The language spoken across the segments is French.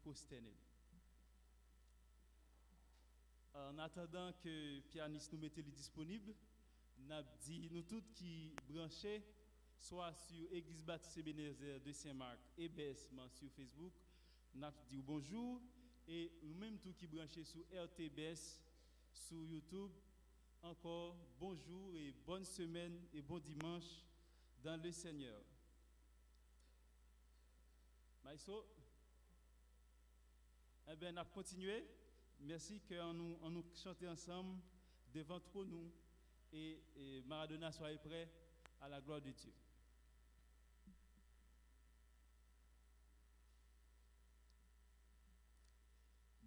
prosterner. En attendant que le pianiste nous mette disponible, nous avons dit nous tous qui branchés, soit sur Église Baptiste Ebenezer de Saint-Marc et BSman sur Facebook, nous avons dit bonjour et nous-mêmes tous qui branchés sur RTBS sur YouTube, encore bonjour et bonne semaine et bon dimanche dans le Seigneur. Maïso, eh bien, on a continué. Merci qu'on nous chante ensemble devant trop nous et Maradona soit prêt à la gloire de Dieu.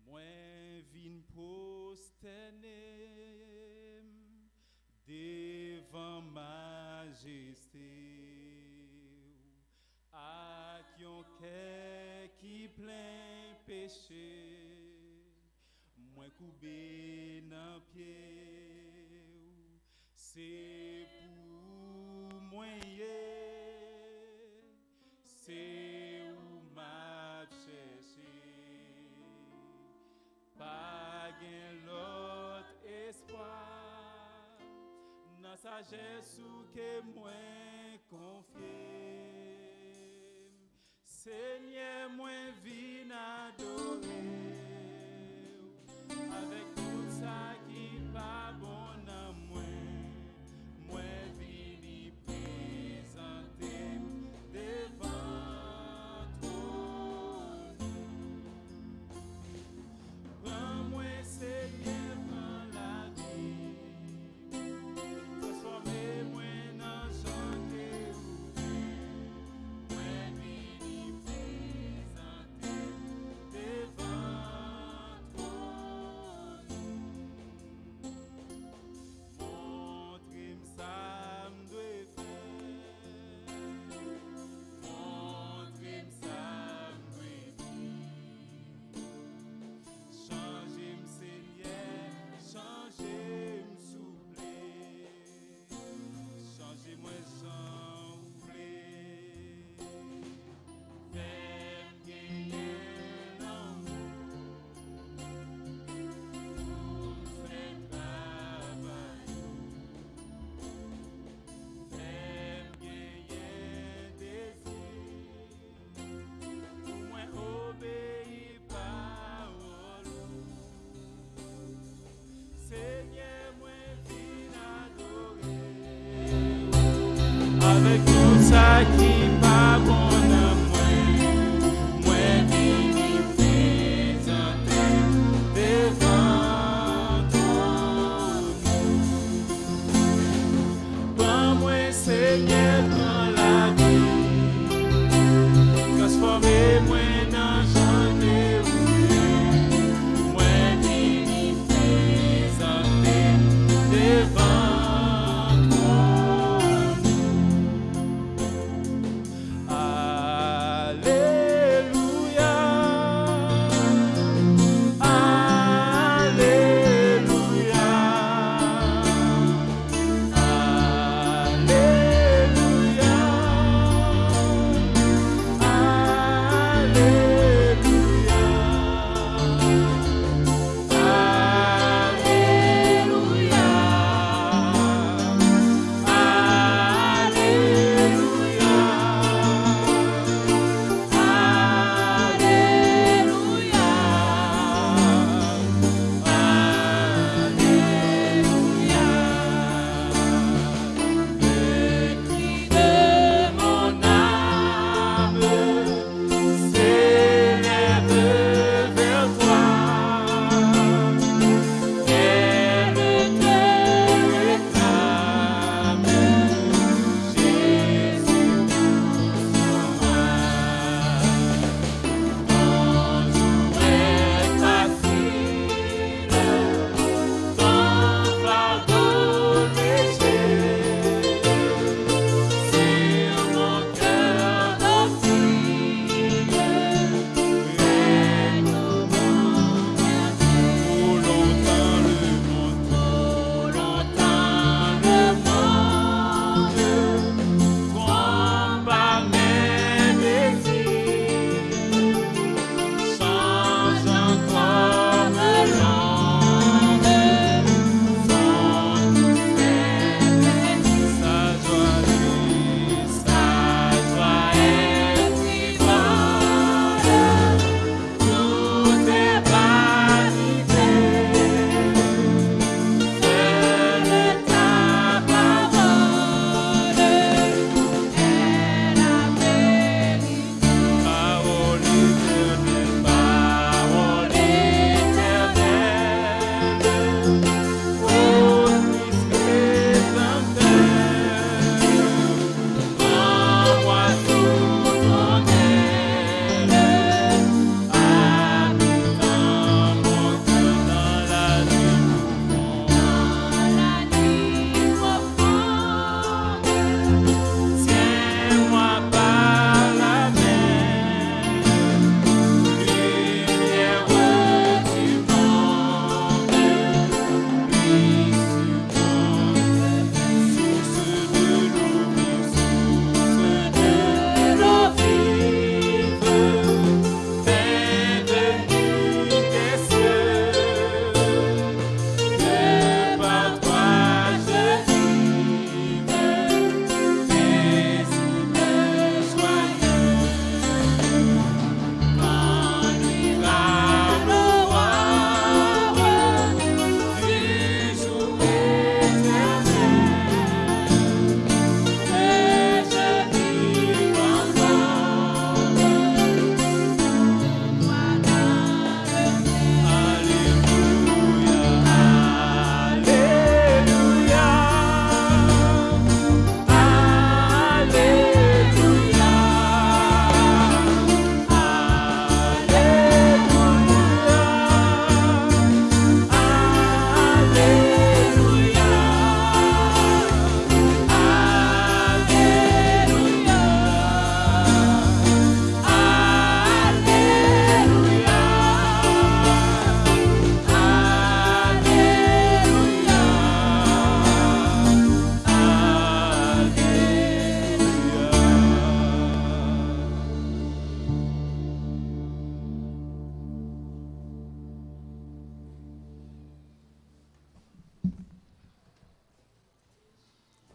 Moi vin prosterner devant majesté, à yon cœur qui plein péché. Moi coubé dans pied, c'est pour moi, c'est où m'a cherché, pas gain l'autre espoir, dans sagesse ou que moi confié, Seigneur moi vin adorer. Avec tout ça qui pas bon à moi vini présenter devant toi. Prends-moi Seigneur dans la vie, transformez-moi dans chanter moi vini présenter devant. Avec tout ça qui pas bon à moi vini présenter devant toi. Prends-moi Seigneur dans la vie, transformez-moi dans chanter moi vini présenter devant.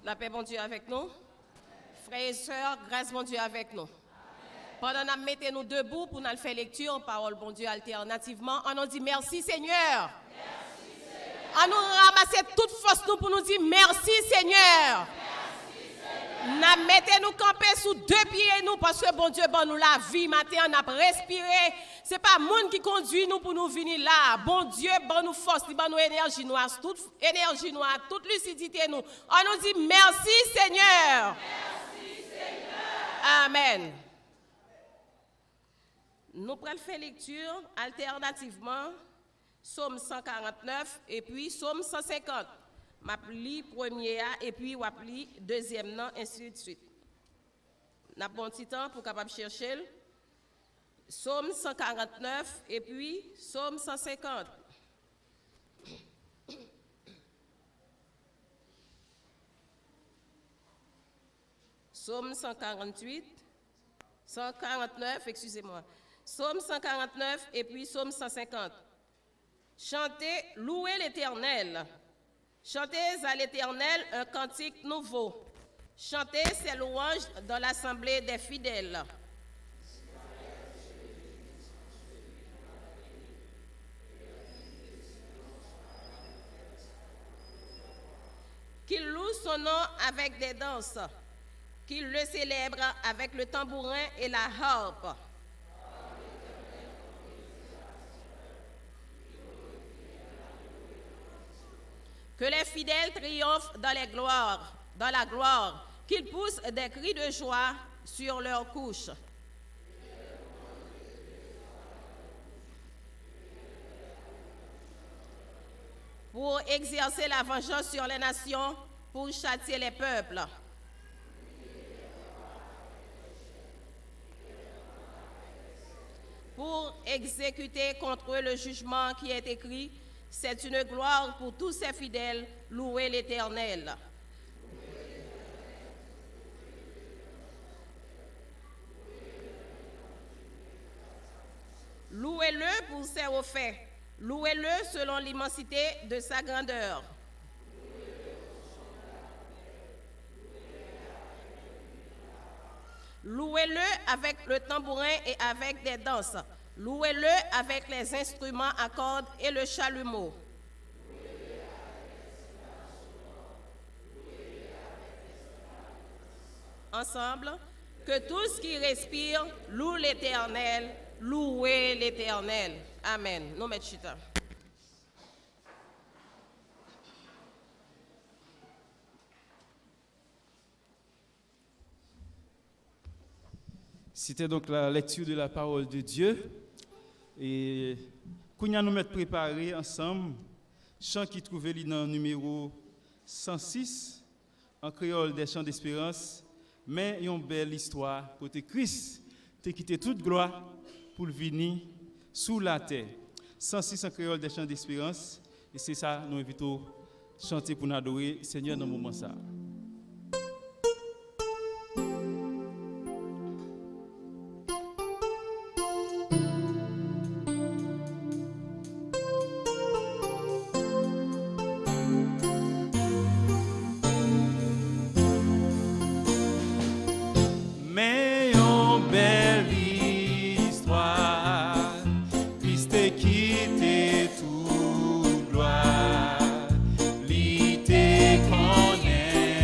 La paix, bon Dieu, avec nous. Frères et sœurs, grâce, bon Dieu, avec nous. Pendant que nous mettons nous debout pour nous faire lecture, parole, bon Dieu, alternativement, on nous dit merci Seigneur. Merci Seigneur. On nous ramasse toute force nous pour nous dire merci Seigneur. Nous mettons nous camper sous deux pieds nous parce que bon Dieu bon nous la vie matin on a respiré. C'est pas monde qui conduit nous pour nous venir là. Bon Dieu bon nous force, bon nous énergie noire, toute énergie noire, toute lucidité nous. On nous dit merci Seigneur. Merci Seigneur. Amen. Nous prenons faire lecture alternativement Psaume 149 et puis Psaume 150. Je lis premier et puis je lis deuxième, ainsi de suite. Nous avons un petit temps pour capable chercher. Psaume 149 et puis Psaume 150. Psaume 148, 149, excusez-moi. Psaume 149 et puis Psaume 150. Chantez, louez l'Éternel. Chantez à l'Éternel un cantique nouveau. Chantez ses louanges dans l'assemblée des fidèles. Qu'il loue son nom avec des danses. Qu'il le célèbre avec le tambourin et la harpe. Que les fidèles triomphent dans la gloire, qu'ils poussent des cris de joie sur leurs couches. Pour exercer la vengeance sur les nations, pour châtier les peuples. Pour exécuter contre eux le jugement qui est écrit. C'est une gloire pour tous ses fidèles, louez l'Éternel. Louez-le pour ses refaits, louez-le selon l'immensité de sa grandeur. Louez-le avec le tambourin et avec des danses. Louez-le avec les instruments à cordes et le chalumeau. Ensemble, que tous qui respirent louent l'Éternel, louez l'Éternel. Amen. Nous mettons chita. C'était donc la lecture de la parole de Dieu. Et quand nous mettons préparés ensemble, chant qui trouvait dans le numéro 106, en créole des chants d'espérance, mais une belle histoire, côté Christ, qui quitté toute gloire pour venir sous la terre. 106 en créole des chants d'espérance, et c'est ça, nous invitons à chanter pour nous adorer Seigneur dans le moment ça. Quitté toute gloire, l'ité connaît.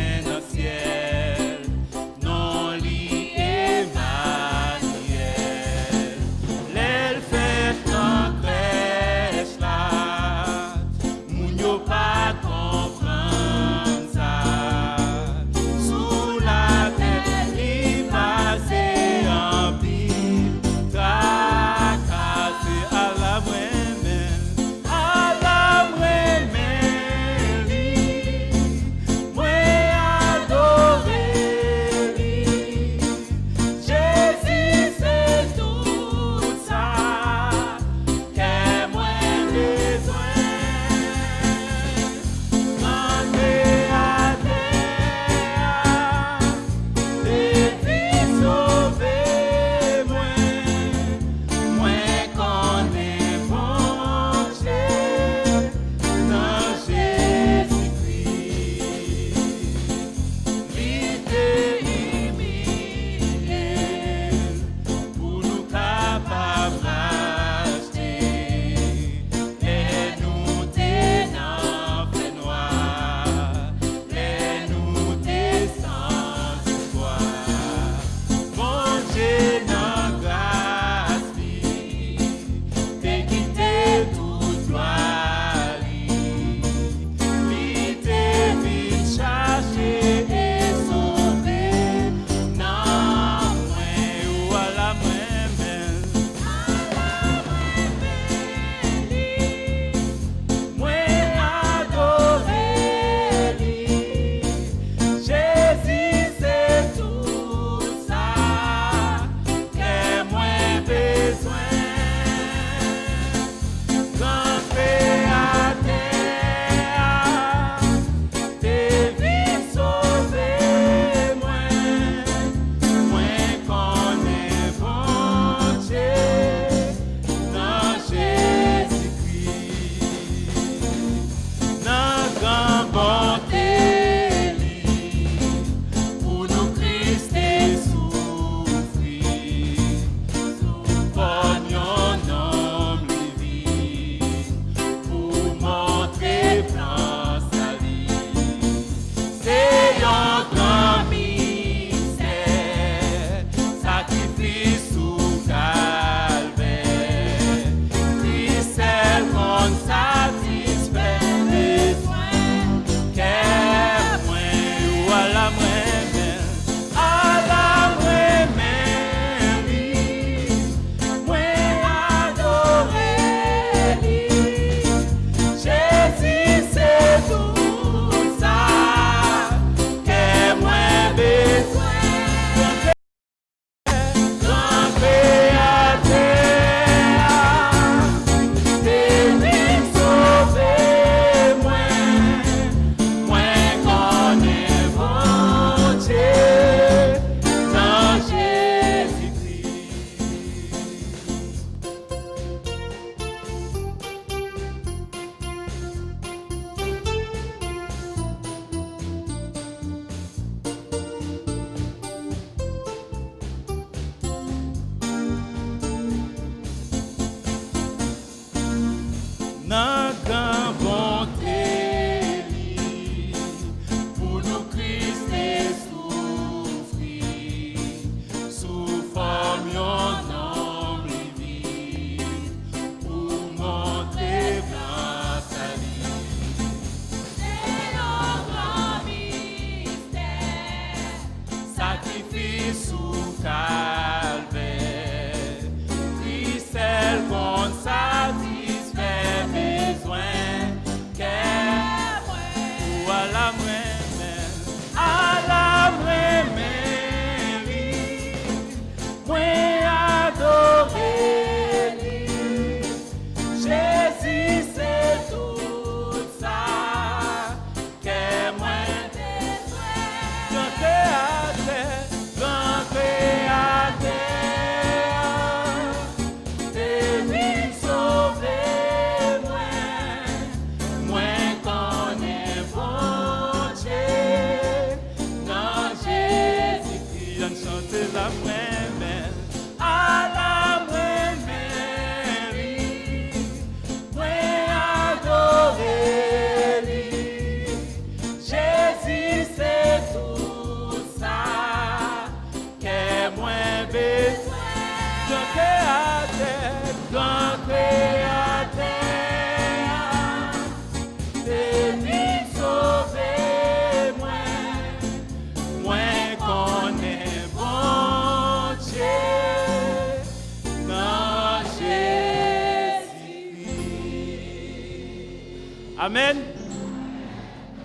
Amen.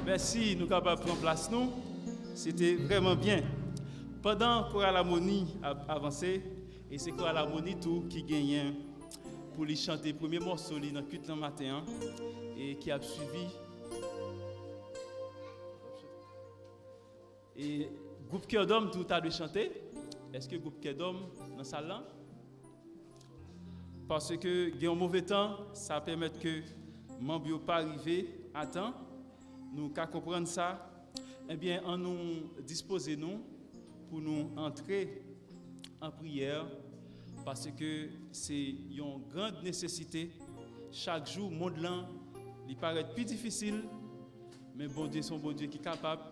Merci, nous sommes capables de prendre place nous. C'était vraiment bien. Pendant que l'harmonie a avancé, et c'est que l'harmonie tout qui gagne pour lui chanter le premier morceau dans le culte le matin et qui a suivi. Et groupe Cœur d'homme tout a dû chanter. Est-ce que groupe Cœur d'homme dans la salle là? Parce que il y a un mauvais temps, ça permet que membres ne pas arriver à temps. Nous qu'à comprendre ça, eh bien, en nous disposer nous pour nous entrer en prière parce que c'est une grande nécessité. Chaque jour, le monde là, il paraît plus difficile, mais bon Dieu, son bon Dieu qui est capable.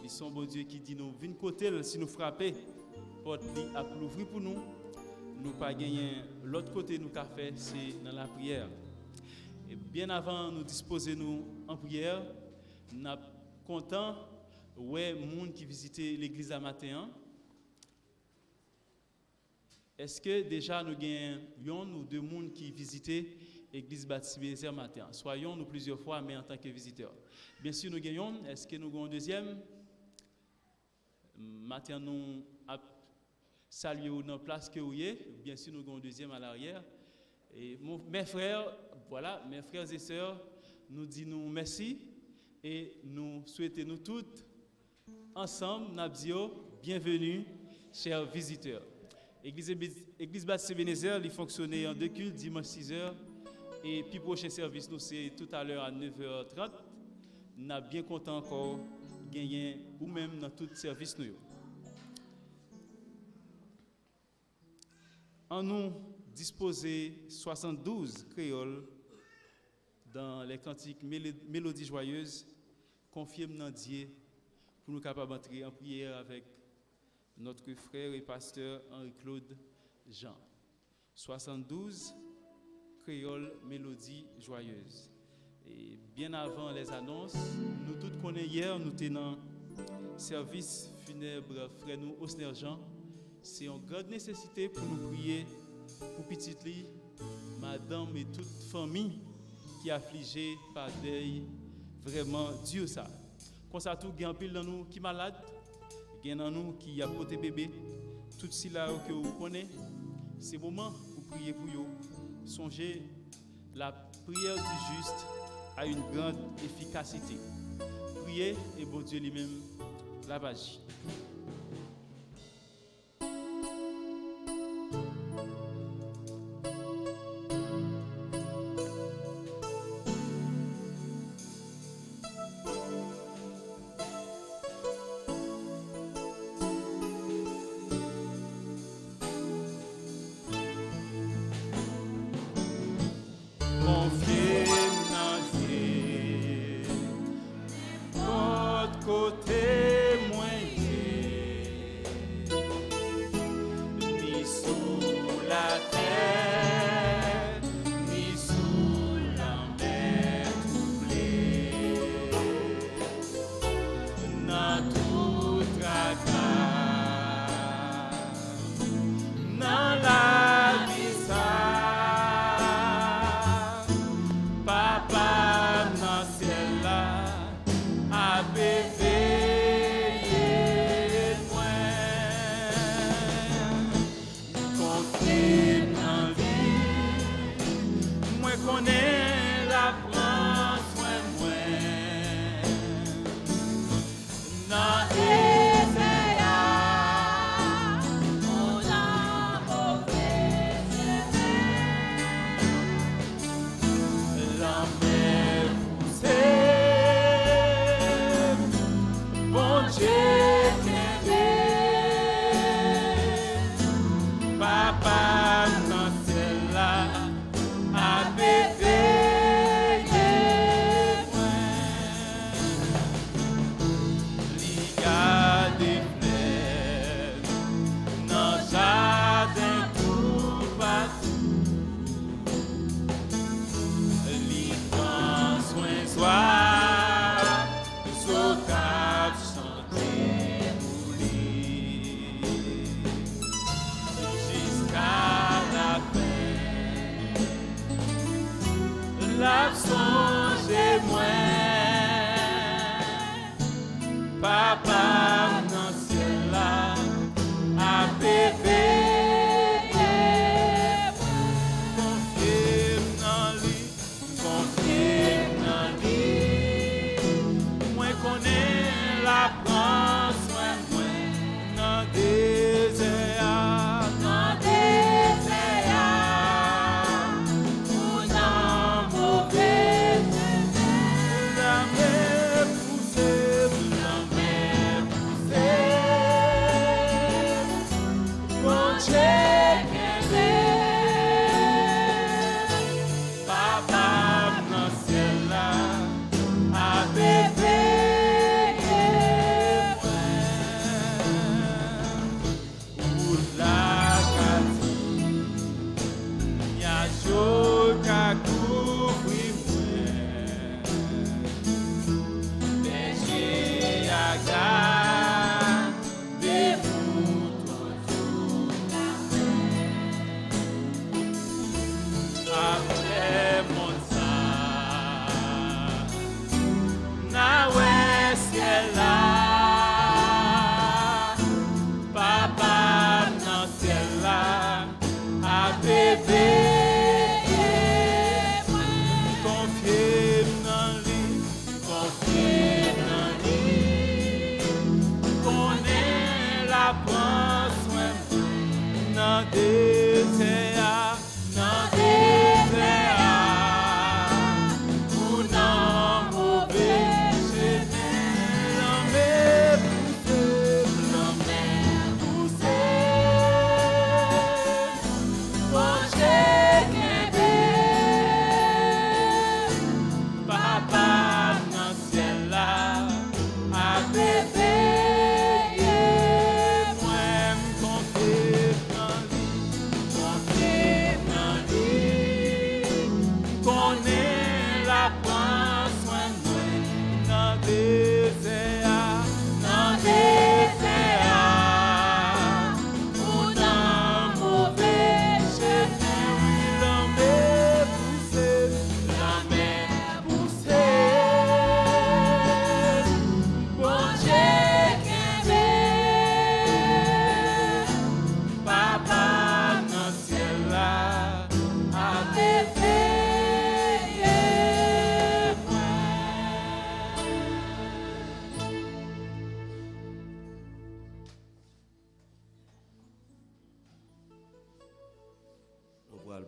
Ils sont bon Dieu qui dit nous venez côté si nous frapper porte li a l'ouvrir pour nous nous pas gagner l'autre côté nous qu'a fait c'est dans la prière et bien avant nous disposer nous en prière nous content ouais monde qui visitait l'église à matin. Est-ce que déjà nous gagnons ou deux monde qui visitaient l'église baptiste Bénézer matin soyons nous plusieurs fois mais en tant que visiteurs bien sûr nous gagnons est-ce que nous gagnons deuxième matin nous saluer dans la place que vous êtes, bien sûr nous avons un deuxième à l'arrière. Et mes frères, voilà, mes frères et sœurs, nous disons merci et nous souhaitons nous toutes ensemble, nous disons bienvenue, chers visiteurs. Église baptiste Bénézer, il fonctionne en 2 cultes, dimanche 6h et puis prochain service nous c'est tout à l'heure à 9h30. Nous sommes bien contents encore gagner ou même dans tout service nous. En nous disposer 72 créoles dans les cantiques mélodies joyeuses, confirme dans Dieu pour nous capables d'entrer en prière avec notre frère et pasteur Henri-Claude Jean. 72 créoles mélodies joyeuses. Et bien avant les annonces, nous tous connaissons hier, nous tenons service funèbre frère nous Osner Jean. C'est une grande nécessité pour nous prier pour petite li, madame et toute famille qui est affligée par deuil. Vraiment Dieu ça. Comme ça tout gagne pile dans nous qui malade, gagne dans nous qui a porté bébé, tout cela que vous connaissez, c'est moment pour prier pour vous. Songez la prière du juste a une grande efficacité. Priez et bon Dieu lui-même la agit.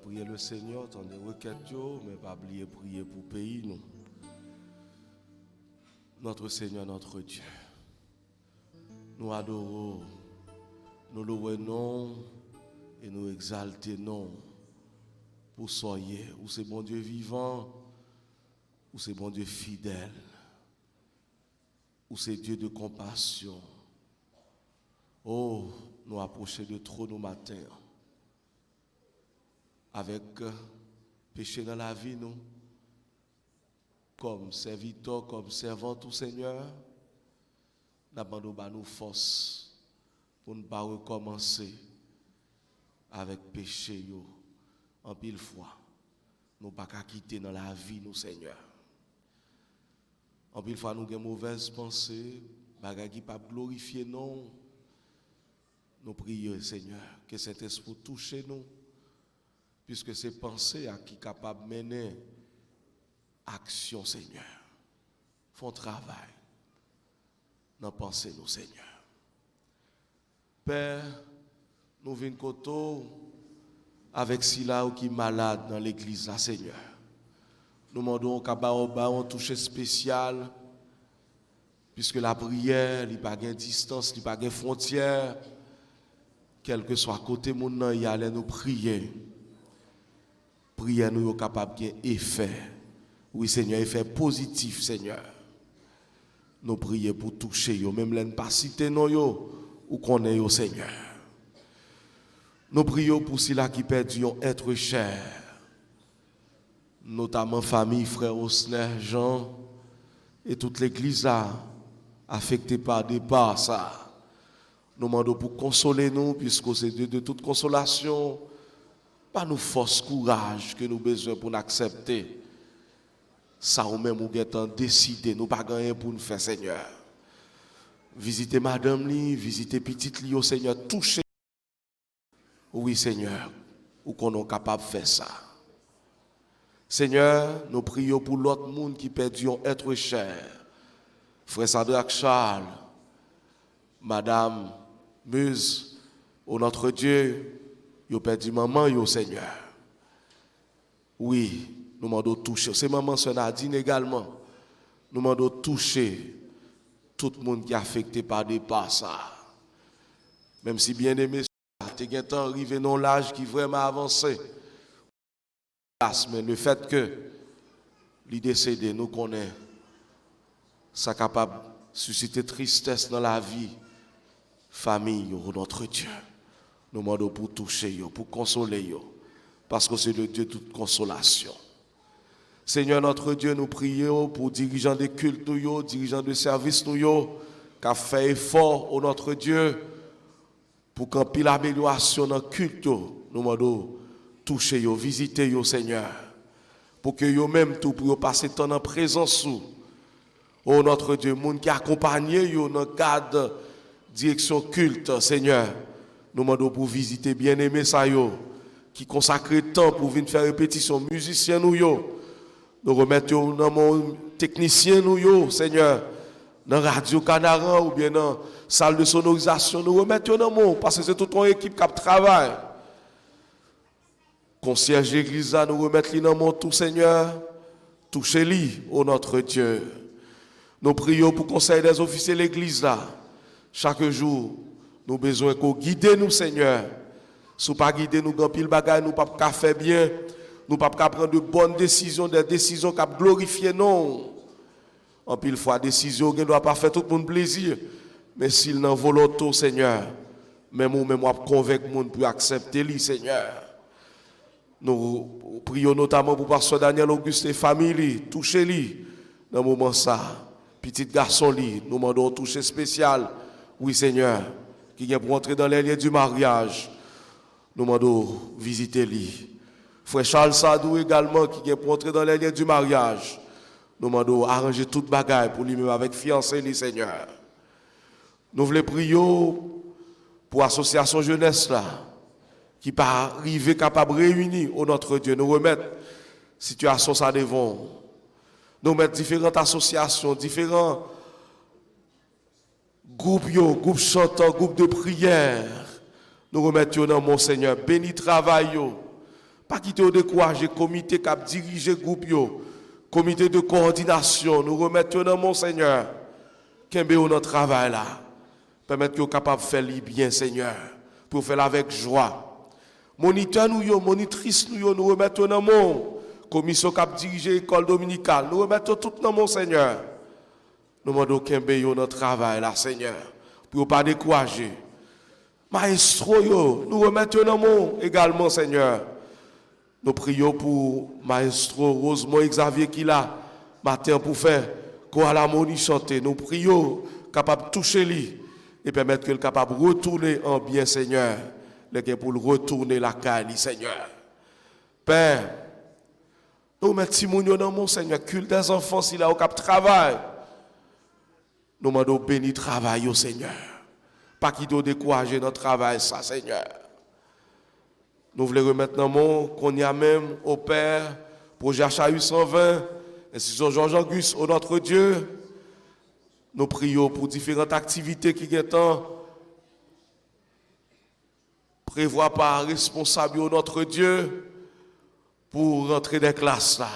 Prier le Seigneur, tant de requêtes, mais pas oublier prier pour le pays, nous. Notre Seigneur, notre Dieu, nous adorons, nous louons et nous exaltons pour soyez, où c'est bon Dieu vivant, où c'est bon Dieu fidèle, où c'est Dieu de compassion. Oh, nous approcher de trop nos matins. Avec péché dans la vie, nous, comme serviteurs, comme servants tout Seigneur, n'abandonnons nos forces pour ne pas recommencer avec péché en pile fois. Nous ne pas quitter dans la vie, nous Seigneur. En pile fois, nous avons mauvaise pensée, bagaille qui pas glorifier non. Nous prions Seigneur que cet esprit touche nous. Puisque c'est pensée à qui est capable de mener action, Seigneur. Font travail dans pensée, nous, Seigneur. Père, nous venons côté avec Sila qui est malade dans l'église, là, Seigneur. Nous demandons qu'à un toucher spécial, puisque la prière, il n'y a pas de distance, il n'y a pas de frontière. Quel que soit côté mon il y a nous prier. Prière nous capable de effet. Oui Seigneur, effet positif Seigneur. Nous prions pour toucher yo, même l'en pas citer non yo ou connaît yo Seigneur. Nous prions pour ceux qui perdu un être cher. Notamment famille, frère Osner, Jean et toute l'église là affectée par départ ça. Nous demandons pour consoler nous puisque c'est de toute consolation. Pas nous force courage que nous besoin pour accepter ça ou même ou gain décider nous pas gagner pour nous faire Seigneur. Visitez madame li, visitez petite li au Seigneur, toucher. Oui Seigneur, ou qu'on est capable de faire ça. Seigneur, nous prions pour l'autre monde qui perdu un être cher. Frère Sadrach Charles, madame Muse, au notre Dieu, yo perdu maman yo Seigneur. Oui, nous demandons toucher. C'est maman sœur Nadine également. Nous demandons toucher tout le monde qui est affecté par des pas ça. Même si bien aimé, tu es temps arrivé dans l'âge qui vraiment avancé. Mais le fait que il décédé nous connaît ça capable de susciter tristesse dans la vie famille de notre Dieu. Nous demandons pour toucher, pour consoler, parce que c'est le Dieu de toute consolation. Seigneur notre Dieu, nous prions pour dirigeants des cultes, dirigeants de service, qui ont fait effort au notre Dieu pour qu'on puisse l'amélioration dans le culte. Nous demandons toucher, visiter, Seigneur, pour que eux-mêmes tout pour passer temps en présence. Oh notre Dieu, monde qui accompagne dans le cadre de direction culte, Seigneur. Nous demandons pour visiter bien-aimés ça qui consacrent temps pour venir faire répétition musiciens nous remettons dans mon technicien Seigneur dans Radio Canara ou bien dans salle de sonorisation nous remettons dans mon parce que c'est toute une équipe qui travaille. Concierge d'église nous remettons dans mon tout Seigneur touchez-lui ô notre Dieu. Nous prions pour conseil des officiers de l'église là chaque jour. Nous avons besoin qu'on guide nous, Seigneur. Si nous ne pas guider nous, grand pile bagaille, nous ne pouvons pas faire bien. Nous ne pouvons pas prendre de bonnes décisions, des décisions qui glorifient non. En pile fois, décision qui ne doit pas faire tout le monde plaisir. Mais s'il n'en volonté, Seigneur, même nous, même convaincre le monde pour accepter lui, Seigneur. Nous prions notamment pour pasteur Daniel Auguste et famille, touchez-lui dans le moment ça. Petit garçon, nous demandons toucher spécial. Oui, Seigneur. Qui vient pour entrer dans les liens du mariage, nous demandons visiter lui. Frère Charles Sadou également, qui vient pour entrer dans les liens du mariage, nous demandons arranger toute bagaille pour lui-même avec fiancé, lui, Seigneur. Nous voulons prier pour l'association jeunesse là, qui pas arriver capable de réunir au notre Dieu. Nous remettre situation ça devant. Nous mettre différentes associations, différents groupes chantants, groupes de prière. Nous remettons dans mon Seigneur. Béni travail yo. Pas quitter au décourager comité qui a dirigé groupe yo. Comité de coordination. Nous remettons dans mon Seigneur. Qu'embé notre travail là. Permettre que capable de faire bien Seigneur. Pour faire avec joie. Moniteur nous yo, monitrice nous yo, nous remettons dans mon commission qui a dirigé l'école dominicale. Nous remettons tout dans mon Seigneur. Nous demandons qu'embé notre travail là Seigneur. Pour pas décourager. Maestro yo, nous remettons dans mon également Seigneur. Nous prions pour Maestro Rosemont Xavier qui là matin pour faire quoi la harmonie chanter. Nous prions capable de toucher lui et permettre qu'il capable de retourner en bien Seigneur. Pour le retourner la caille Seigneur. Père, nous mettons dans mon Seigneur culte des enfants s'il a au cap travail. Nous demandons béni travail au Seigneur. Pas qu'il doit décourager notre travail ça Seigneur. Nous voulons remettre dans mon qu'on y a même au Père, projet HAU 120, institution Georges-Auguste, au notre Dieu. Nous prions pour différentes activités qui sont prévoit par responsable au notre Dieu pour rentrer des classes là.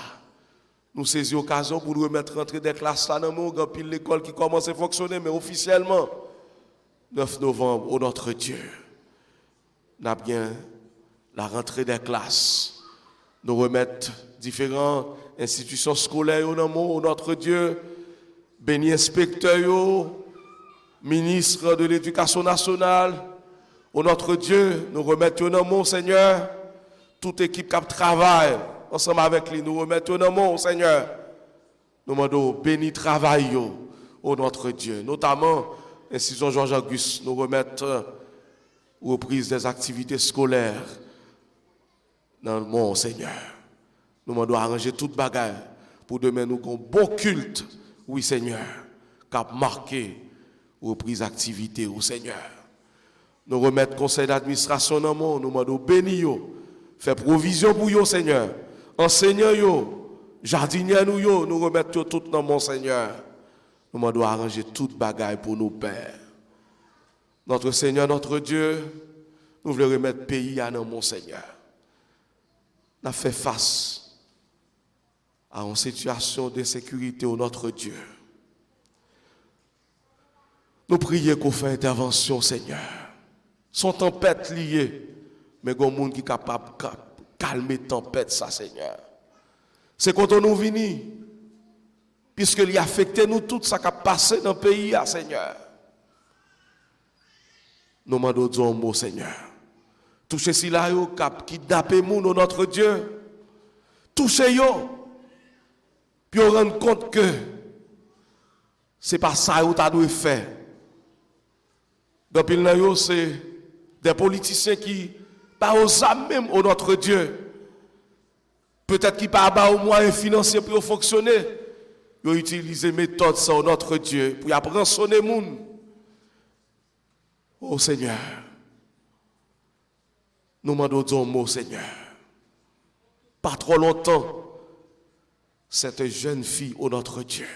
Nous saisissons l'occasion pour nous remettre rentrer des classes là dans mon grand pile l'école qui commence à fonctionner mais officiellement 9 novembre au notre Dieu. N'a bien la rentrée des classes. Nous remettre différentes institutions scolaires au notre Dieu, béni inspecteur, ministre de l'Éducation nationale, au notre Dieu, nous remettons dans mon Seigneur, toute équipe qui travaille ensemble avec lui, nous remettons dans mon Seigneur. Nous demandons béni travail au notre Dieu, notamment l'institution Georges-Auguste, nous remettons reprise des activités scolaires dans mon Seigneur. Nous demandons arranger toute bagarre pour demain nous avons un bon culte, oui Seigneur, qui a marqué reprise d'activité au Seigneur. Nous remettons conseil d'administration dans le monde, nous demandons béni, faire provision pour vous, Seigneur. Enseignants, jardiniers, nous remettons tout dans mon Seigneur. Nous demandons arranger toute bagaille pour nos pères. Notre Seigneur, notre Dieu, nous voulons remettre le pays à mon Seigneur. Nous avons fait face à une situation d'insécurité au notre Dieu. Nous prions qu'on fasse intervention, Seigneur. Son tempête liée, mais il y a des gens qui sont capables de calmer la tempête, ça, Seigneur. C'est quand nous venons, puisqu'il a affecté nous tout ça qui a passé dans le pays, Seigneur. Nous demandons un mot, Seigneur. Touchez si là, qui kidnappé nous, notre Dieu. Touchez-yo. Puis on rend compte que ce n'est pas ça que tu as faire. Donc, c'est des politiciens qui pas aux âmes même au notre Dieu. Peut-être qu'ils pas au moyen financier pour fonctionner. Ils ont utilisé méthode ça au notre Dieu pour apprendre sonner monde. Oh Seigneur. Nous demandons un mot, Seigneur. Pas trop longtemps, cette jeune fille au notre Dieu.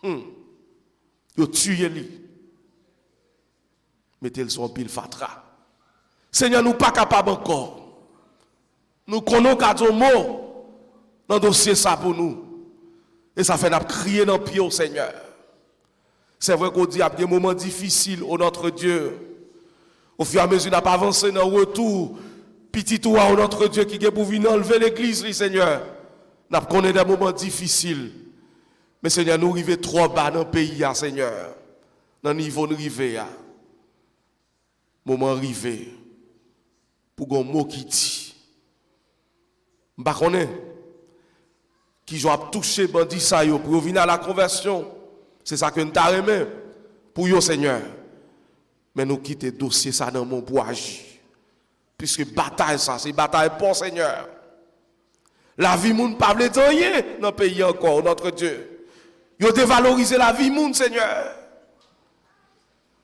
Ils ont tué lui. Mettez-le sur pile fatra. Seigneur, nous pas capables encore. Nous connaissons qu'un mot dans le dossier ça pour nous. Et ça fait nous crier dans le pied au Seigneur. C'est vrai qu'on dit qu'il y a des moments difficiles au notre Dieu. Au fur et à mesure qu'on n'a pas avancé dans le retour, petit toi au notre Dieu qui est pour venir enlever l'église, Seigneur. Nous connaissons des moments difficiles. Mais Seigneur, nous arrivons trop bas dans le pays, Seigneur. Dans le niveau de arriver. Moment arrivé. Pour un mot qui dit. Je ne sais pas qui doit toucher bandit ça pour venir à la conversion. C'est ça que nous avons pour vous, Seigneur. Mais nous quittons le dossier ça dans mon pour agir. Puisque bataille ça, c'est bataille pour Seigneur. La vie moun pas vle rien dans le pays encore, notre Dieu. Yo dévaloriser la vie moun, Seigneur.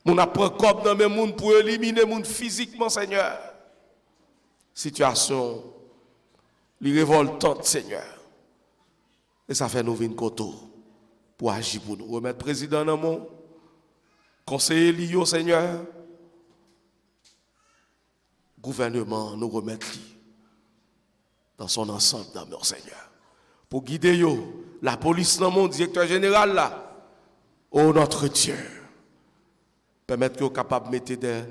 Moun a pris comme dans mes moun pour éliminer moun physiquement, Seigneur. situation les révoltante, Seigneur. Et ça fait nous venir côté pour agir pour nous. Remettre président dans mon conseiller Lio, Seigneur. Gouvernement, nous remettre dans son ensemble, dans mon Seigneur. Pour guider la police dans mon directeur général là. Oh notre Dieu. Permettre que vous capable de mettre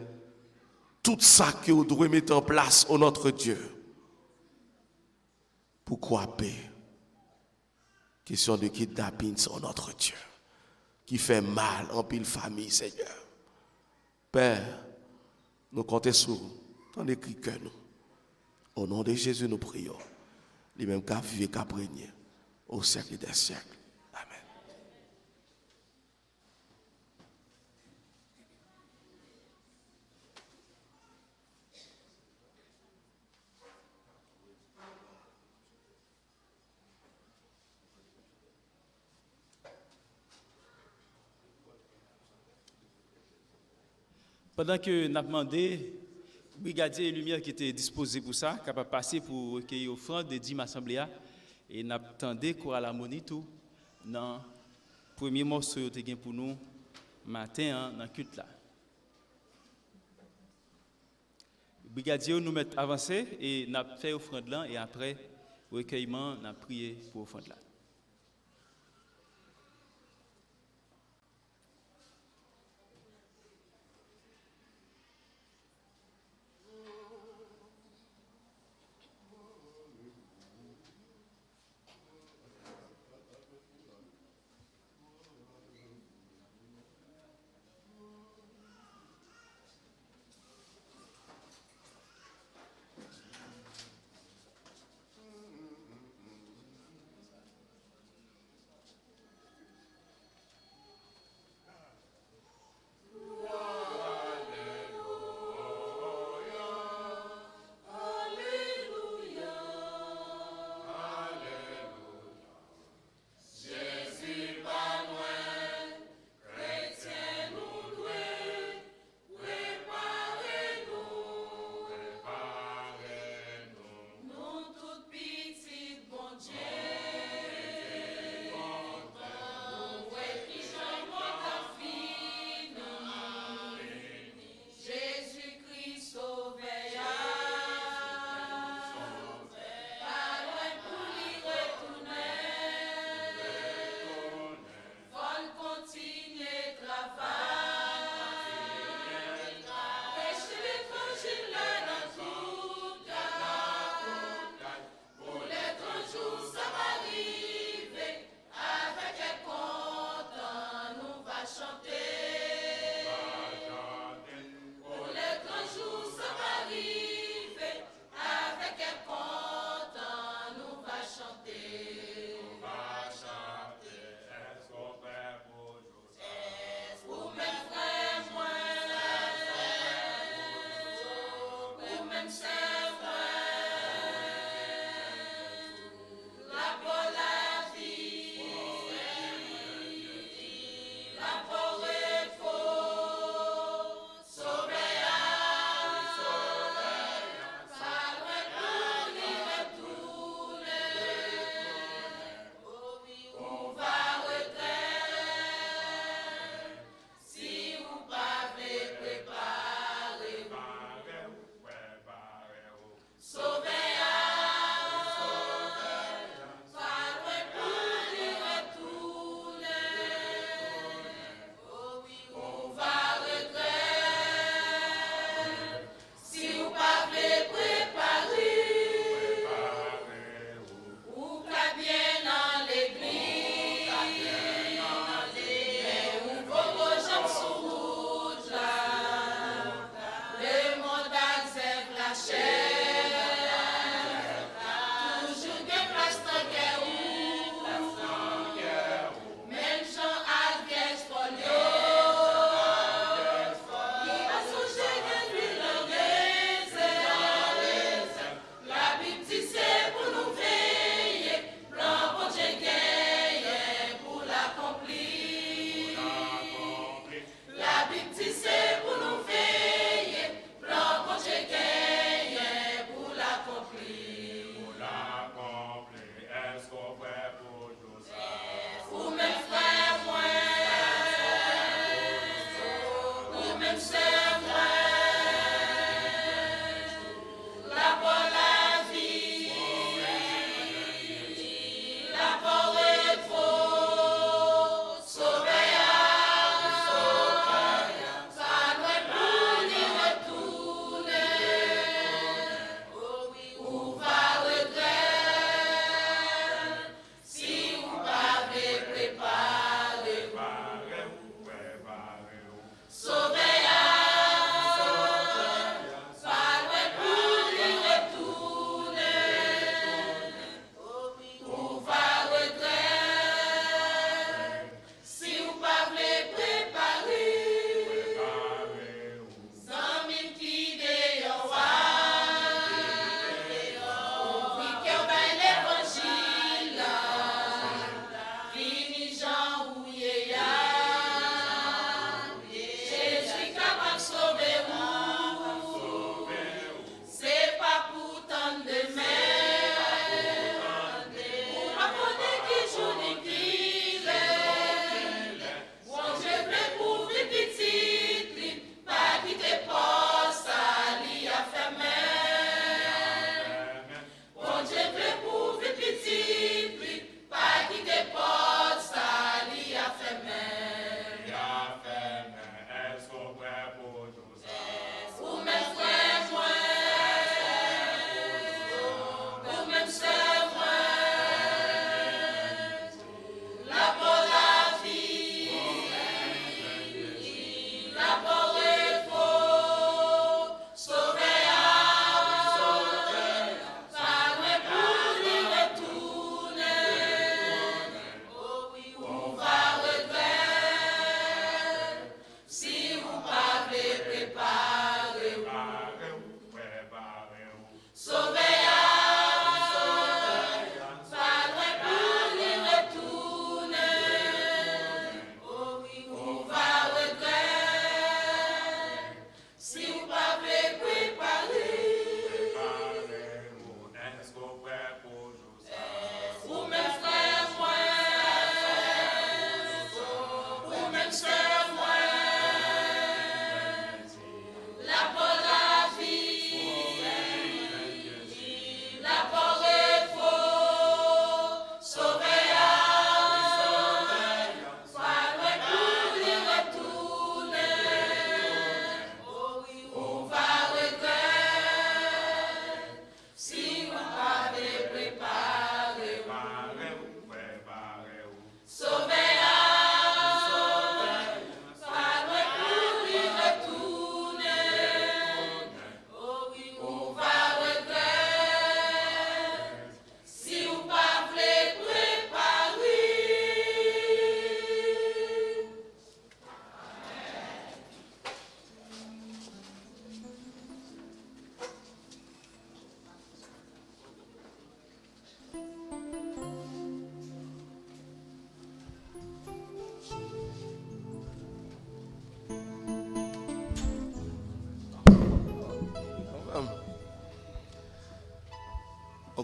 tout ça que vous devez mettre en place, oh notre Dieu. Pourquoi paix? Question de kidnapping sur notre Dieu. Qui fait mal en pile famille, Seigneur. Père, nous comptons sur vous. Dans les cris que nous. Au nom de Jésus, nous prions. Les mêmes qu'à vivre et qu'à régner au siècle des siècles. Amen. Pendant que nous avons demandé, brigadier et lumière qui était disposé pour ça, capable de passer pour recueillir offrande de 10 assemblées, et nous attendons qu'on a l'harmonie tout dans le premier morceau que nous pour nous matin dans le culte là. Brigadier nous met avancer et nous fait offrande là et après recueillement nous prié pour offrande là.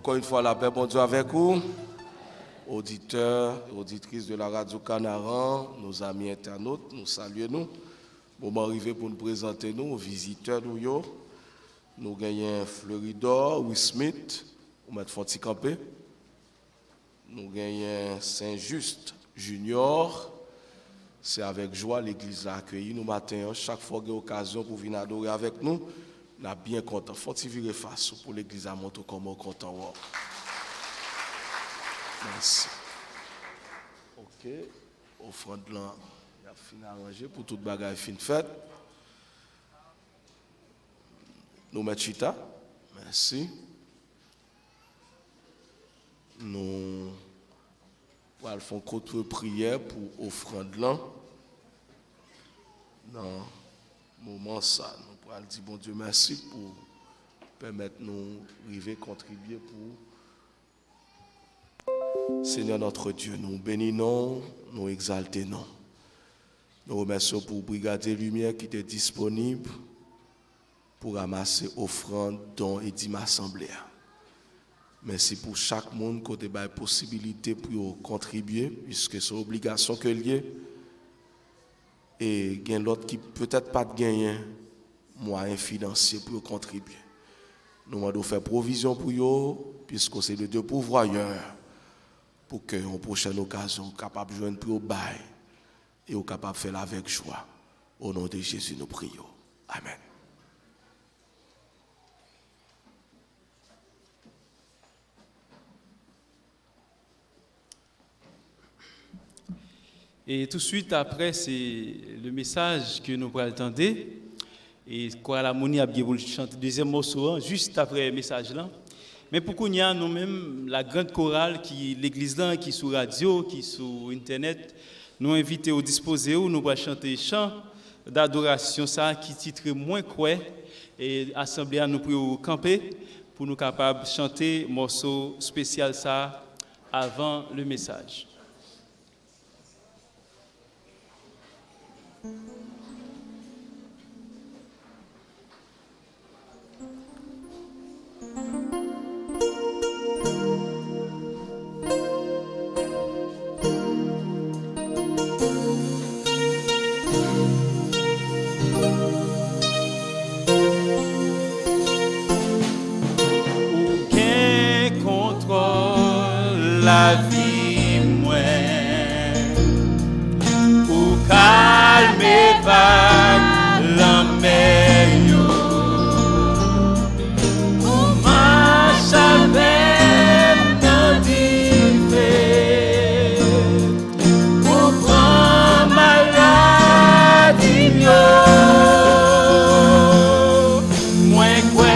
Encore une fois, la paix, bon Dieu, avec vous. Auditeurs et auditrices de la radio Canaran, nos amis internautes, nous saluons. Moment arrivé pour nous présenter nous, aux visiteurs nous. Nous gagnons Fleuridor, Will Smith, ou M. Fonti Campé. Nous gagnons Saint-Just Junior. C'est avec joie l'église a accueilli nous matin. Chaque fois qu'il y a occasion pour venir adorer avec nous, nous sommes bien contents. Faut-il virer face pour l'église à montrer comment content. Merci. Ok. Offrande là, il a fini arrangé pour toute bagaille fin faite. Nous mettons Chita. Merci. Nous allons faire une courte prière pour offrande là. Dans le moment ça, nous allons dire bon Dieu merci pour permettre nous de contribuer pour Seigneur notre Dieu, nous bénissons, nous exaltons. Nous remercions pour Brigade Lumière qui était disponible pour ramasser offrandes, dons et dîmes assemblées. Merci pour chaque monde qui a la possibilité pour contribuer, puisque c'est une obligation que lié. Et il y a l'autre qui peut-être pas de gagner moyen financier pour contribuer. Nous devons faire provision pour eux, puisque c'est le Dieu pourvoyeur. Pour qu'en prochaine occasion, capable de joindre plus au bail et capable de faire avec joie. Au nom de Jésus, nous prions. Amen. Et tout de suite après, c'est le message que nous pourrons attendre. Et quoi la Mouni a bien voulu chanter deuxième morceau, juste après le message là. Mais pour qu'on y a nous-mêmes, la grande chorale qui l'église là, qui sur radio, qui sur internet, nous inviter au disposer où nous allons chanter chant d'adoration ça qui titre moins quoi et assemblée à nous pour camper pour nous capables de chanter morceau spécial ça avant le message. La vie moins pour calmer vague la mer pour marcher avec dans d'hiver pour prendre maladie moins quoi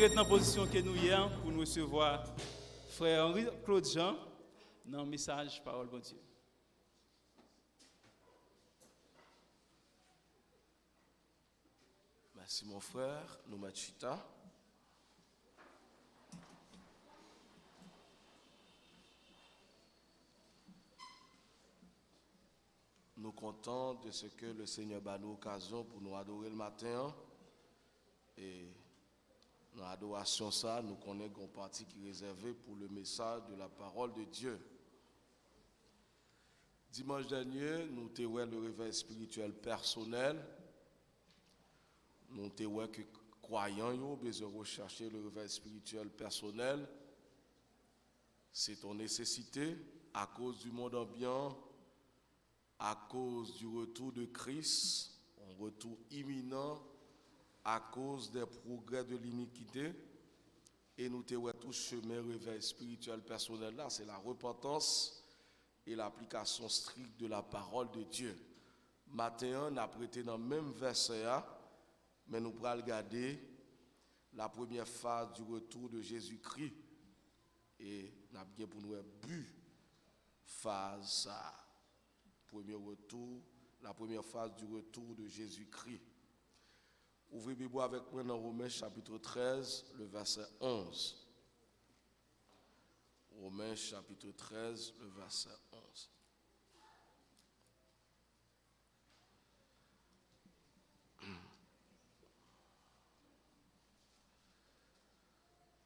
rester dans la position que nous y pour nous recevoir frère Henri Claude Jean dans le message Parole de Dieu. Merci mon frère, nous mettons chita. Nous comptons de ce que le Seigneur a nous occasion pour nous adorer le matin. Et dans l'adoration, ça, nous connaissons une partie qui est réservée pour le message de la parole de Dieu. Dimanche dernier, nous avons eu le réveil spirituel personnel. Nous avons vu que croyants ont besoin de rechercher le réveil spirituel personnel. C'est une nécessité à cause du monde ambiant, à cause du retour de Christ, un retour imminent, à cause des progrès de l'iniquité. Et nous avons tout chemin réveil spirituel personnel là, c'est la repentance et l'application stricte de la parole de Dieu. Matin, on a prêté dans le même verset, mais nous pourrons regarder la première phase du retour de Jésus-Christ. Et nous avons bien pour nous but phase ça. Premier retour, la première phase du retour de Jésus-Christ. Ouvrez Bible avec moi dans Romains chapitre 13, le verset 11. Romains chapitre 13, le verset 11.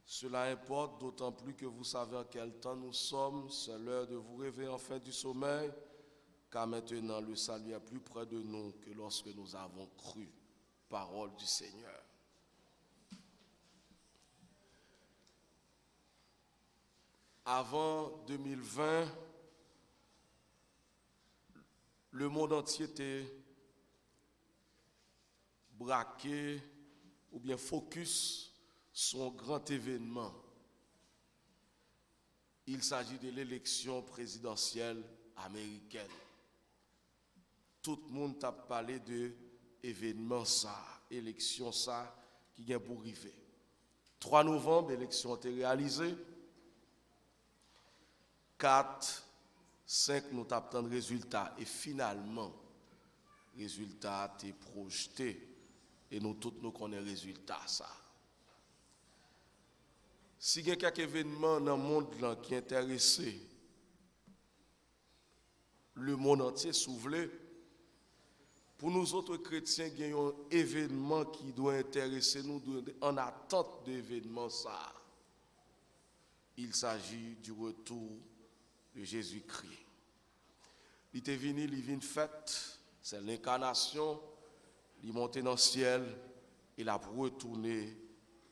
Cela importe d'autant plus que vous savez en quel temps nous sommes. C'est l'heure de vous réveiller enfin du sommeil, car maintenant le salut est plus près de nous que lorsque nous avons cru. Parole du Seigneur. Avant 2020, le monde entier était braqué ou bien focus sur un grand événement. Il s'agit de l'élection présidentielle américaine. Tout le monde a parlé de événement ça, élection ça, qui vient pour arriver. 3 novembre, l'élection a été réalisée. 4, 5, nous attendons le résultat. Et finalement, le résultat a été projeté. Et nous tous nous connaissons le résultat ça. Si il y a quelques événements dans le monde là, qui intéressent le monde entier, s'ouvre. Pour nous autres chrétiens, il y a un événement qui doit intéresser nous en attente d'événement ça. Il s'agit du retour de Jésus-Christ. Il est venu, il vient fête, c'est l'incarnation, il est monté dans le ciel, il a retourné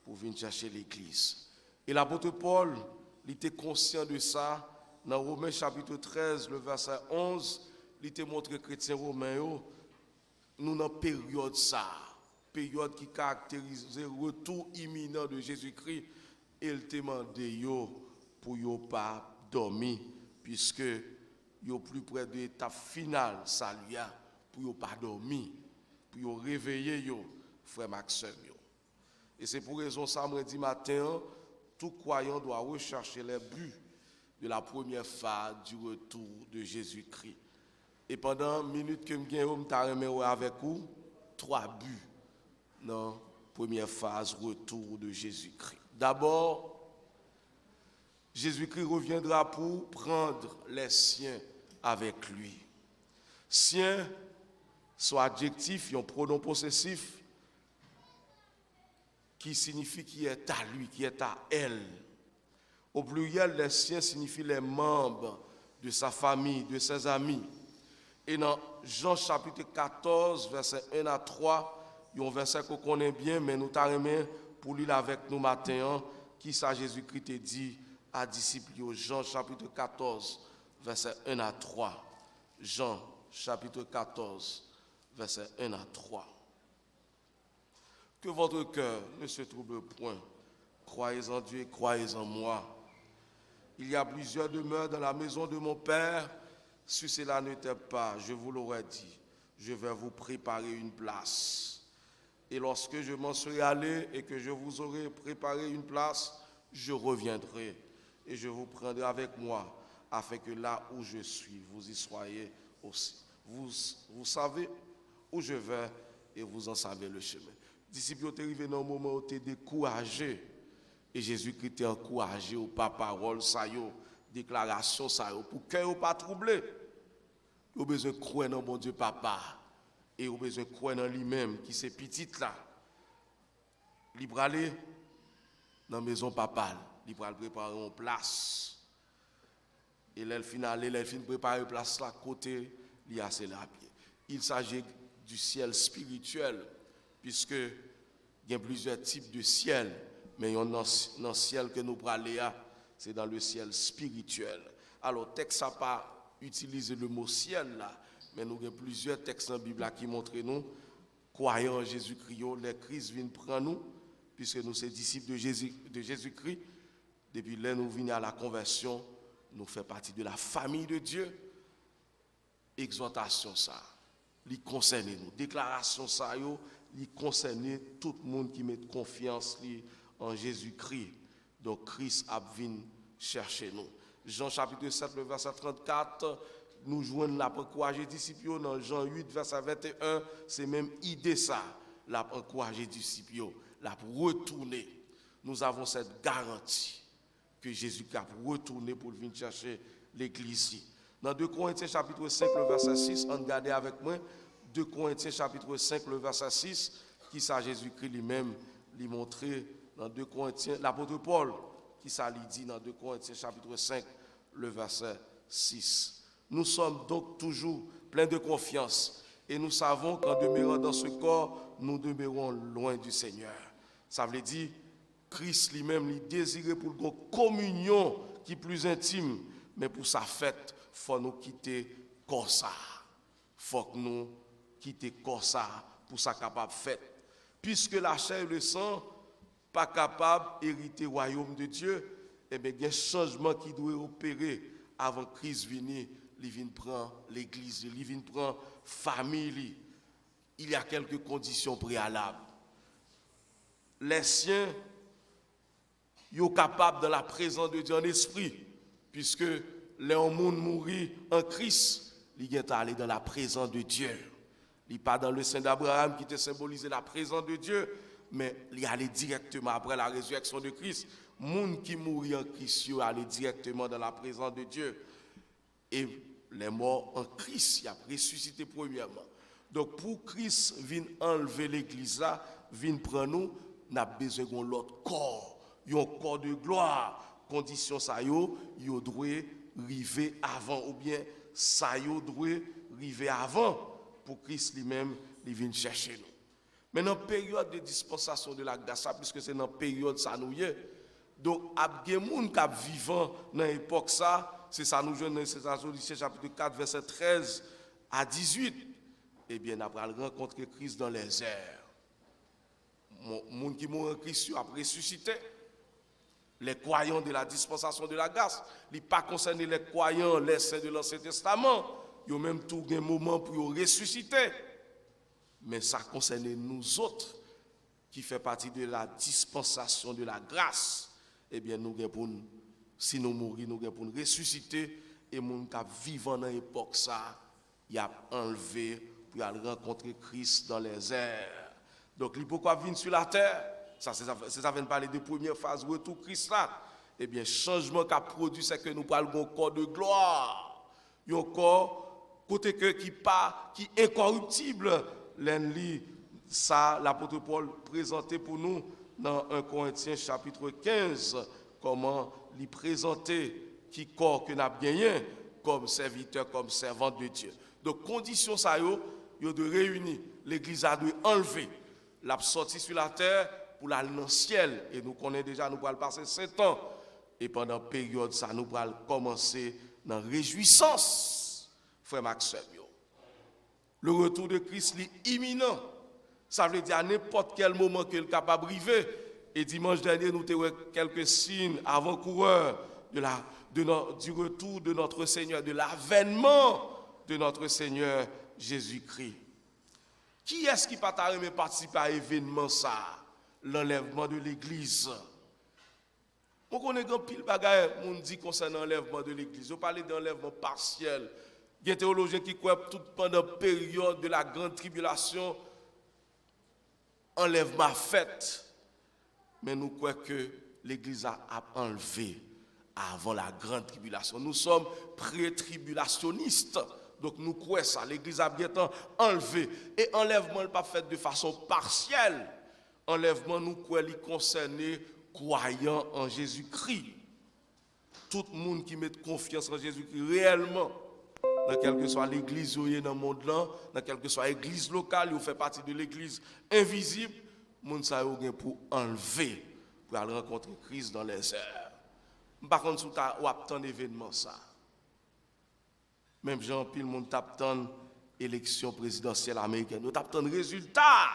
pour venir chercher l'église. Et l'apôtre Paul, il était conscient de ça. Dans Romains chapitre 13, le verset 11, il était montré chrétien romain, nous dans période ça, période qui caractérise le retour imminent de Jésus-Christ, et il demandé yo pour yo pas dormir puisque yo plus près de l'étape finale salut pour yo pas dormir, pour yo réveiller yo frère Maxime yo. Et c'est pour raison ça mardi matin tout croyant doit rechercher les buts de la première phase du retour de Jésus-Christ. Et pendant une minute que je vais avec vous, 3 buts dans la première phase retour de Jésus-Christ. D'abord, Jésus-Christ reviendra pour prendre les siens avec lui. Sien, soit adjectif, un pronom possessif qui signifie qui est à lui, qui est à elle. Au pluriel, les siens signifient les membres de sa famille, de ses amis. Et dans Jean chapitre 14, verset 1 à 3, il y a un verset qu'on connaît bien, mais nous t'arrêtons pour lire avec nous matin, qui ça Jésus-Christ a dit à disciples. Jean chapitre 14, verset 1 à 3. Jean chapitre 14, verset 1 à 3. Que votre cœur ne se trouble point. Croyez en Dieu et croyez en moi. Il y a plusieurs demeures dans la maison de mon Père. Si cela n'était pas, je vous l'aurais dit, je vais vous préparer une place. Et lorsque je m'en serai allé et que je vous aurai préparé une place, je reviendrai et je vous prendrai avec moi, afin que là où je suis, vous y soyez aussi. Vous savez où je vais et vous en savez le chemin. Disciples sont arrivés dans un moment où tu es découragé. Et Jésus-Christ t'a encouragé au pas parole, ça yo, déclaration, ça yo, pour que vous pas troublé. Vous avez besoin de croire dans mon Dieu papa. Et vous avez besoin de croire dans lui-même, qui c'est petit là. Il va aller dans la maison papa. Il va préparer une place. Et là, il finit de préparer une place là, côté, il y a ses pieds. Il s'agit du ciel spirituel, puisque il y a plusieurs types de ciel, mais dans le ciel que nous parlons, c'est dans le ciel spirituel. Alors, le texte n'a pas utilisé le mot ciel là, mais nous avons plusieurs textes dans la Bible qui montrent nous, croyant en Jésus-Christ, les Christ viennent prendre nous, puisque nous sommes disciples de Jésus-Christ. Depuis là, nous venons à la conversion, nous faisons partie de la famille de Dieu. Exhortation ça, il concerne nous. Déclaration ça, il concerne tout le monde qui met confiance en Jésus-Christ. Donc Christ a venu chercher nous. Jean chapitre 7, le verset 34, nous joignons la encourager disciples. Dans Jean 8, verset 21, c'est même idée ça, la encourager disciples, la retourner. Nous avons cette garantie que Jésus a retourné pour venir chercher l'église. Dans 2 Corinthiens chapitre 5, le verset 6, on regarde avec moi, 2 Corinthiens chapitre 5, le verset 6, qui ça Jésus-Christ lui-même lui montrer dans 2 Corinthiens, l'apôtre Paul, qui ça lui dit dans 2 Corinthiens chapitre 5, le verset 6. Nous sommes donc toujours pleins de confiance et nous savons qu'en demeurant dans ce corps, nous demeurons loin du Seigneur. Ça veut dire, Christ lui-même, il désirait pour une communion qui est plus intime, mais pour sa fête, il faut nous quitter comme ça. Il faut que nous quitter comme ça pour sa capable fête. Puisque la chair et le sang pas capable d'hériter le royaume de Dieu, eh bien, il y a un changement qui doit opérer avant que Christ vienne. Il vient prendre l'église, il vient prendre la famille. Il y a quelques conditions préalables. Les siens sont capables de la présence de Dieu en esprit, puisque les monde mourir en Christ, ils sont allés dans la présence de Dieu. Il n'est pas dans le sein d'Abraham qui te symbolisait la présence de Dieu, mais il est allé directement après la résurrection de Christ. Les gens qui mourent en Christ sont allés directement dans la présence de Dieu. Et les morts en Christ, il a ressuscité premièrement. Donc pour Christ vienne enlever l'église là, vienne prendre nous, nous avons besoin de l'autre corps, un corps de gloire. Condition ça yo doit arriver avant, ou bien ça yo doit arriver avant pour Christ lui-même il vienne chercher nous. Mais dans la période de dispensation de la grâce, puisque c'est dans la période ça nous y est, donc il y a des gens qui vivent dans l'époque ça, c'est ça nous joue dans Thessaloniciens chapitre 4 verset 13 à 18. Eh bien après rencontrer Christ dans les airs. Les gens qui mourent en Christ a ressuscité. Les croyants de la dispensation de la grâce, ils ne pas concerné les croyants, les saints de l'Ancien Testament. Ils ont même tout un moment pour ressusciter. Mais ça concerne nous autres qui fait partie de la dispensation de la grâce. Eh bien, nous pour si nous mourons, nous pour ressusciter et les gens qui vivent dans l'époque ça, il a enlevé pour aller rencontrer Christ dans les airs. Donc, il pourquoi venir sur la terre? Ça vient de parler de première phase retour Christ là. Eh bien, changement qu'a produit, c'est que nous parlons d'un corps de gloire. Un corps côté que qui est incorruptible. L'ennemi, ça, l'apôtre Paul présentait pour nous dans 1 Corinthiens chapitre 15, comment lui présenter qui corps que n'a gagné comme serviteur, comme servant de Dieu. Donc, condition ça, yo de réunir. L'église a dû enlever la sortie sur la terre pour aller dans le ciel. Et nous connaissons déjà, nous allons passer 7 ans. Et pendant la période, ça nous allons commencer dans la réjouissance, frère Maxime. Le retour de Christ est imminent. Ça veut dire à n'importe quel moment qu'il est capable d'arriver. Et dimanche dernier, nous avons quelques signes avant-coureurs du retour de notre Seigneur, de l'avènement de notre Seigneur Jésus-Christ. Qui est-ce qui pas aimé participer à l'événement ça? L'enlèvement de l'église. On connaît grand pile bagaille, on dit concernant l'enlèvement de l'église. On parle d'enlèvement partiel. Il y a des théologiens qui croient tout pendant la période de la grande tribulation, enlèvement fait. Mais nous croyons que l'église a enlevé avant la grande tribulation. Nous sommes pré-tribulationnistes. Donc nous croyons ça. L'église a bien enlevé. Et enlèvement n'est pas fait de façon partielle. Enlèvement, nous croyons, concerné croyants en Jésus-Christ. Tout le monde qui met confiance en Jésus-Christ réellement, dans quelle que soit l'église où il est dans le monde là, dans quelle que soit l'église locale, il fait partie de l'église invisible, moun sa yo gen pour enlever, pour aller rencontrer Christ dans les airs. Par contre, si tu as un événement ça. Même Jean-Pile, moun t'attend élection présidentielle américaine, nous t'attend résultat.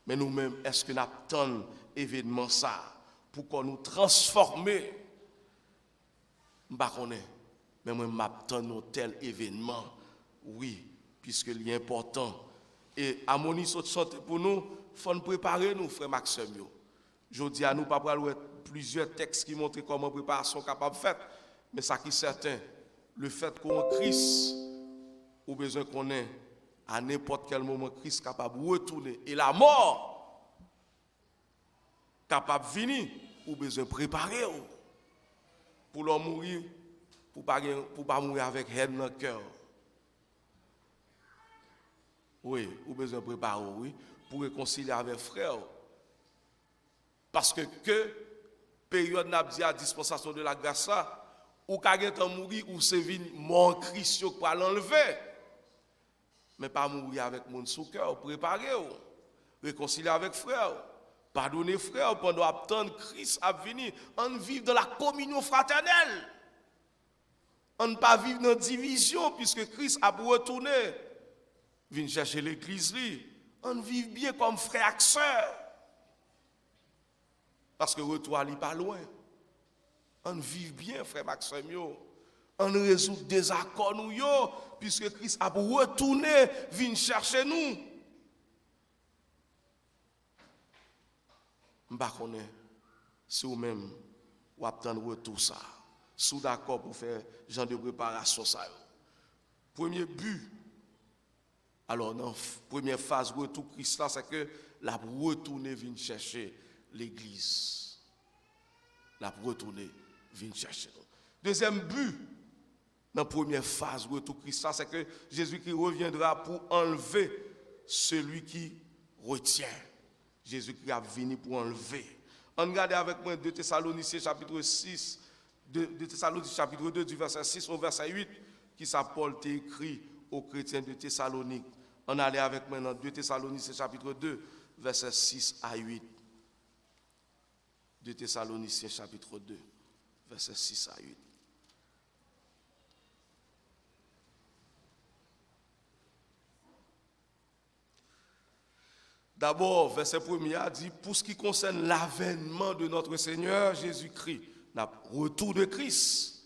Mais nous-mêmes, est-ce que nous attendons événement ça pour qu'on nous transforme? Je ne sais pas, mais moi, m'attends un tel événement. Oui, puisque il est important. Et harmonie santé pour nous, il faut nous préparer, nous, frère Maxime. Je dis à nous, pas pour plusieurs textes qui montrent comment préparation capable de faire. Mais ça qui est certain, le fait qu'on Christ, ou besoin qu'on ait, à n'importe quel moment, Christ est capable de retourner. Et la mort, capable de venir, ou besoin de préparer. Pour leur mourir, pour ne pas mourir avec haine dans le cœur. Oui, ou besoin de préparer, oui, pour réconcilier avec frère. Parce que période n'a dit à dispensation de la grâce, ou quand on mourir, ou c'est venu mort Christ pour l'enlever. Mais pas mourir avec mon sous-cœur, préparer, réconcilier avec frère, pardonner frère pendant attendre Christ à venir, on vit dans la communion fraternelle. On ne pas vivre dans la division puisque Christ a retourné. Viens chercher l'église, on vit bien comme frère et sœur. Parce que retour n'est pas loin. On vit bien, frère Maxime. On résout des accords nous puisque Christ a retourné, vient chercher nous. Je ne sais pas si vous-même vous attendez retour ça. Sous d'accord pour faire genre de préparation ça. Premier but. Alors dans la première phase retour Christ là, c'est que la retourner vient chercher l'église. La retourner vient chercher. Deuxième but. Dans la première phase, retour Christ, c'est que Jésus-Christ reviendra pour enlever celui qui retient. Jésus-Christ a venu pour enlever. On regarde avec moi 2 Thessaloniciens chapitre 6, 2 Thessaloniciens chapitre 2 du verset 6 au verset 8, qui ça Paul t'a écrit aux chrétiens de Thessalonique. On allait avec moi dans 2 Thessaloniciens chapitre 2, verset 6 à 8. 2 Thessaloniciens chapitre 2, verset 6 à 8. D'abord, verset 1er a dit, pour ce qui concerne l'avènement de notre Seigneur Jésus-Christ, notre retour de Christ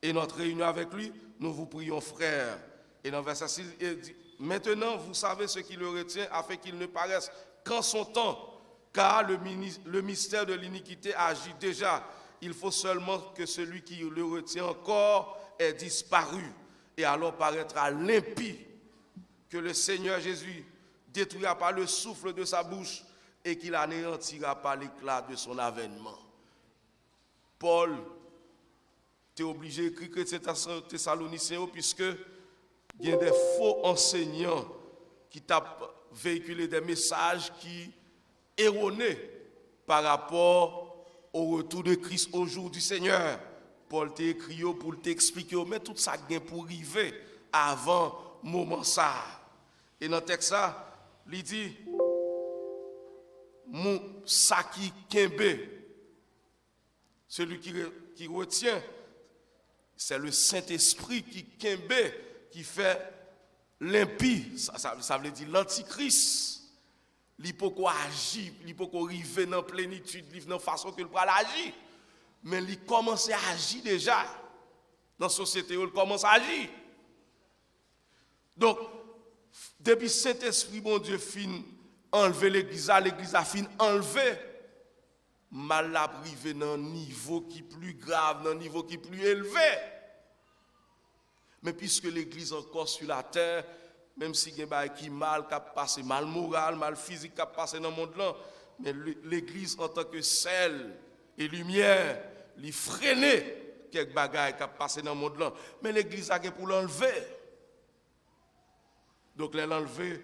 et notre réunion avec lui, nous vous prions, frères. Et dans verset 6, il dit, maintenant vous savez ce qui le retient, afin qu'il ne paraisse qu'en son temps, car le mystère de l'iniquité agit déjà. Il faut seulement que celui qui le retient encore ait disparu, et alors paraîtra l'impie, que le Seigneur Jésus détruira par le souffle de sa bouche et qu'il anéantira par l'éclat de son avènement. Paul était obligé d'écrire chrétien Thessaloniciens puisque il y a des faux enseignants qui tapent véhiculer des messages qui erronés par rapport au retour de Christ au jour du Seigneur. Paul t'a écrit pour t'expliquer, mais tout ça vient pour arriver avant moment ça. Et dans le texte ça, il dit, mon saki kembe, celui qui retient, c'est le Saint-Esprit qui kembe, qui fait l'impie, ça veut dire l'antichrist. L'hypoco agit, l'hypoco arrive dans la plénitude, dans la façon que le bras agit. Mais il commence à agir déjà. Dans la société, il commence à agir. Donc, Depuis cet esprit, mon Dieu, fin enlever l'église a fin enlever. Mal la privé dans un niveau qui est plus grave, dans un niveau qui est plus élevé. Mais puisque l'église encore sur la terre, même si il y a qui mal qui passe, mal moral, mal physique qui passe dans le monde là, mais l'église en tant que sel et lumière, il freine quelques bagages qui passent dans le monde là. Mais l'église a pour l'enlever. Donc l'enlever,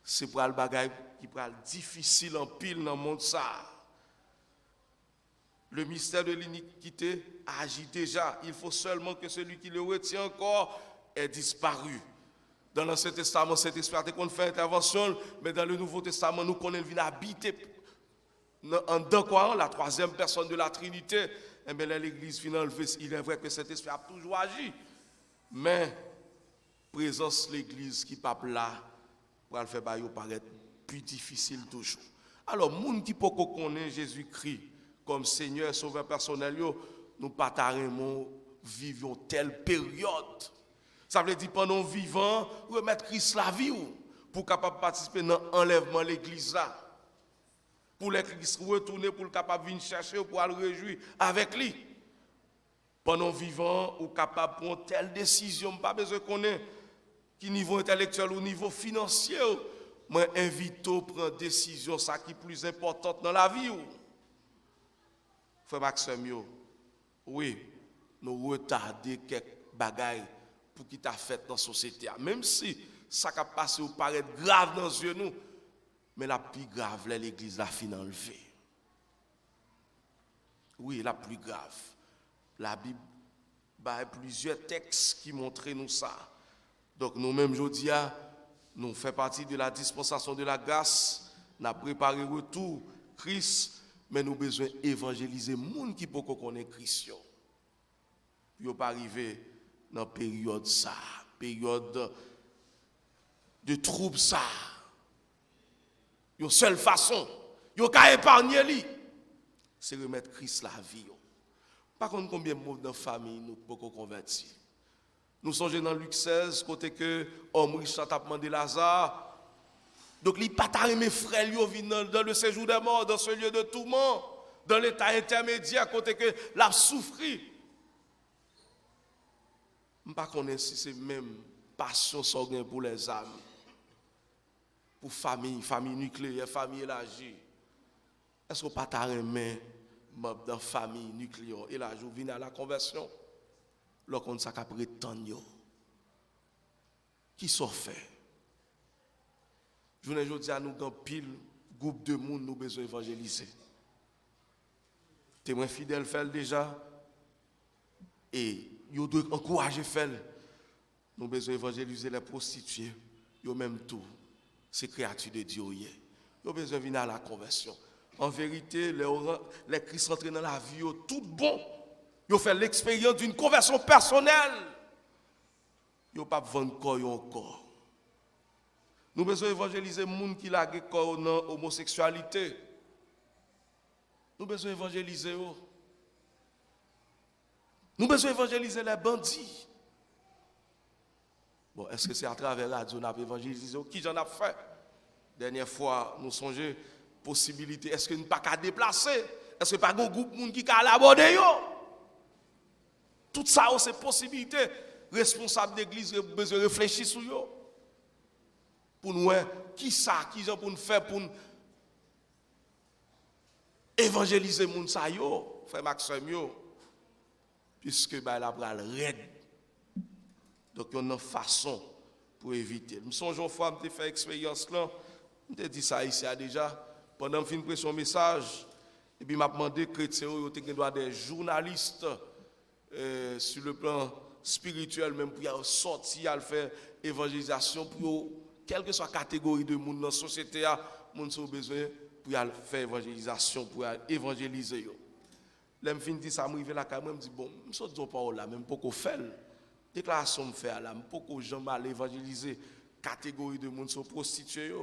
c'est pour le bagage qui est difficile en pile dans le monde ça. Le mystère de l'iniquité agit déjà. Il faut seulement que celui qui le retient encore ait disparu. Dans l'Ancien Testament, cet esprit qu'on fait intervention, mais dans le Nouveau Testament, nous connaissons vient habiter en dedans quoi, la troisième personne de la Trinité. Et bien l'Église finale, il est vrai que cet esprit a toujours agi, mais présence de l'Église qui pas là pour le faire paraître plus difficile toujours. Alors, monde qui peut connaître Jésus-Christ comme Seigneur, Sauveur personnel, nous partageons vivons telle période. Ça veut dire pendant vivant, remettre Christ la vie pour capable participer dans l'enlèvement de l'église là. Pour l'église retourner pour capable venir chercher pour aller réjouir avec lui. Pendant vivant ou capable prendre telle décision, pas besoin qu'on ait qui niveau intellectuel ou niveau financier, moi invite à prendre décision ça qui est plus importante dans la vie. Frère Maxime, oui, nous retardons quelques bagailles pour qui t'a fait dans la société. Même si ça a passé ou paraît grave dans les yeux nous, mais la plus grave, l'église la fin enlevée. Oui, la plus grave. La Bible a plusieurs textes qui montrent nous ça. Donc nous-mêmes, aujourd'hui, nous faisons partie de la dispensation de la grâce, nous avons préparé le retour Christ, mais nous avons besoin d'évangéliser les gens qui peuvent connaître Christ. Puis on pas arriver dans la période ça, période de trouble ça. Une seule façon, yo ka épargner lui, c'est remettre Christ la vie. Par contre, combien de monde dans la famille nous pouvons convertir? Nous songeons dans Luc 16, côté que homme riche a demandé Lazare. Donc, il n'y a pas ta mes frères, lui, dans le séjour des morts, dans ce lieu de tourment, dans l'état intermédiaire, côté que l'a souffri. Je ne sais pas si c'est même passion sanguine pour les âmes, pour famille nucléaire, famille élargie. Est-ce qu'on pas ta main dans famille nucléaire et là je viens à la conversion? Lorsqu'on ça qu'a prétendre qui sont fait. Je vous dis à nous dans pile groupe de monde nous besoin évangéliser. Témoin fidèle fait déjà et yo doit encourager faire. Nous besoin évangéliser les prostituées, yo même tout ces créatures de Dieu hier. Yo besoin venir à la conversion. En vérité, les Christ rentrent dans la vie tout bon. Yo fait l'expérience d'une conversion personnelle. Yo pas vendre corps encore. Nous besoin évangéliser les gens qui lagent corps dans homosexualité. Nous besoin évangéliser eux. Nous besoin évangéliser les bandits. Bon, est-ce que c'est à travers la radio qu'on a évangélisé? Qui j'en a fait? Dernière fois, nous songeons possibilité. Est-ce que nous pas qu'à déplacer? Est-ce que pas un groupe de monde qui a l'aborder? Tout ça, c'est possibilité. Responsable d'église, besoin de réfléchir sur eux. Pour nous, qui ça, qui j'en pour nous faire pour nous évangéliser les gens, frère Maxime, puisque la bral raide. Donc, il y a une façon pour éviter. Je me souviens une fois, je fait expérience là, je dit ça ici déjà, pendant que je fin son message, et puis je m'ai demandé que chrétiens doit des journalistes sur le plan spirituel, même pour sortir, à faire évangélisation, pour quelle que soit la catégorie de monde dans la société, les gens ont besoin pour faire évangélisation, pour évangéliser. Là, je fin dit ça, je me la caméra, je me dis, bon, je ne sais pas là, même pour qu'on fait. Déclaration me fait là, pour que gens mal évangéliser catégorie de monde sont prostitués.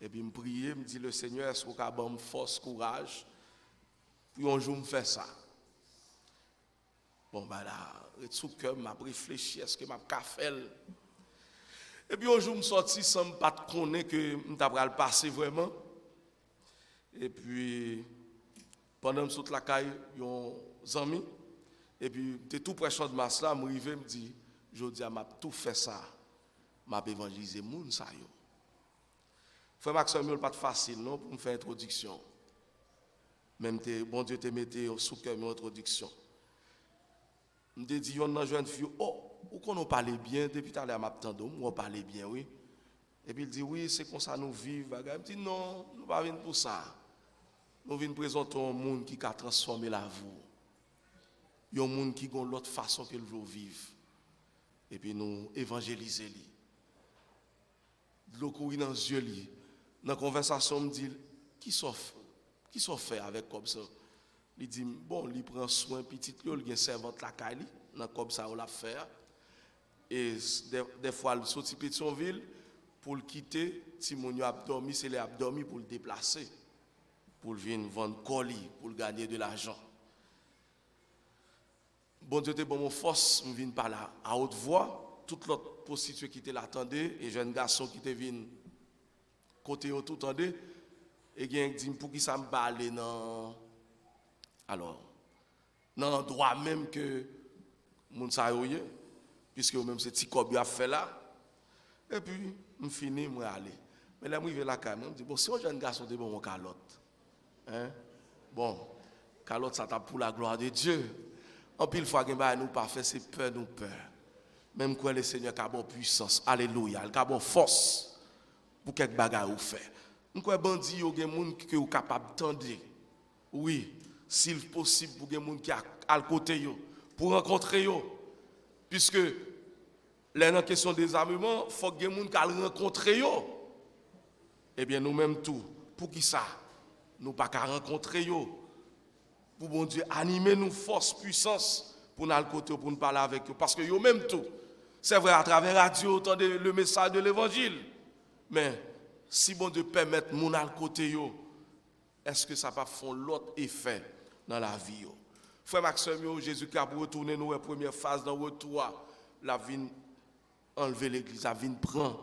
Et puis me prier, me dit le Seigneur, est-ce qu'on a bonne force, courage pour un jour me faire ça. Bon ben là, tout cœur m'a réfléchi, est-ce que m'a fait Et puis un jour, je suis sorti sans me pas connaître que je vais le passer vraiment. Et puis, pendant que je suis la caille, il y a un ami. Et puis, j'étais tout près de masse là, je me dis, je dis, je tout fait ça. Je évangélisé les gens. Frère Maxime, ce n'est pas facile non, pour me faire une introduction. Même bon Dieu te mette sous cœur une introduction. Je me dis, il y a une jeune fille, oh, ou qu'on parle bien, depuis tout à l'heure, on parle bien, oui. Et puis il dit, oui, c'est comme ça nous vivons. Je me dis, non, nous ne pas venir pour ça. Nous venons présenter un monde qui a transformé la vie. Il y a un monde qui a l'autre façon que veut vivre. Et puis nous évangéliser lui. L'eau courir dans les yeux lui. Dans la conversation, me dit, qui sont fait avec comme ça? Il dit, bon, il prend soin petit, il a servante la caille, dans comme ça on l'a fait. Et des fois, il sortit de son ville pour le quitter. Si mon abdomen, c'est l'abdomen pour le déplacer, pour venir vendre colis, pour gagner de l'argent. Bon Dieu, bon mon force, je viens par là à haute voix. Toute l'autre prostituée qui te l'attendait, et jeune garçon qui te vient côté tout attendait, et il dit pour qui ça me parle non. Alors, dans l'endroit même que moun sa yoye, puisque même ce petit cob a fait là, et puis je finis, je aller. Mais là, je vais la caméra, je me dis, bon, si un jeune garçon est bon, mon calotte. Hein? Bon, calotte, ça tape pour la gloire de Dieu. En pile fois, nous pas fait, c'est peur, nous peur. Même quand le Seigneur a bon puissance, alléluia, il a bon force pour quelque bagarre ou faire. Nous quoi bandit, il y a des gens qui sont capables d'entendre. Oui, s'il est possible pour des gens qui sont à côté, pour rencontrer eux. Puisque, là, dans question des armements, il faut que des gens qui rencontrent eux. Eh bien, nous-mêmes tout. Pour qui ça? Nous pas qu'à rencontrer eux. Pour bon Dieu, animer nous force, puissance, pour nous aller côté, pour nous parler avec eux. Parce que eux-mêmes tout. C'est vrai, à travers la radio, entendez le message de l'évangile. Mais, si bon Dieu permet de nous aller côté, est-ce que ça va faire l'autre effet dans la vie? Frère Maxime, Jésus qui a retourné nous la première phase dans le retour, la vie enlever l'église, la vie prend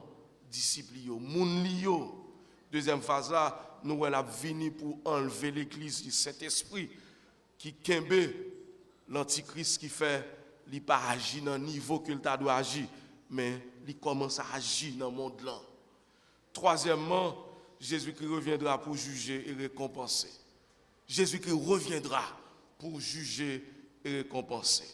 disciples, moun liyo. Deuxième phase là, nous la vini pour enlever l'église du Saint-Esprit qui kembe l'antichrist qui fait il pas agir dans le niveau qu'il doit agir, mais il commence à agir dans le monde là. Troisièmement, Jésus-Christ reviendra pour juger et récompenser. Jésus-Christ reviendra pour juger et récompenser.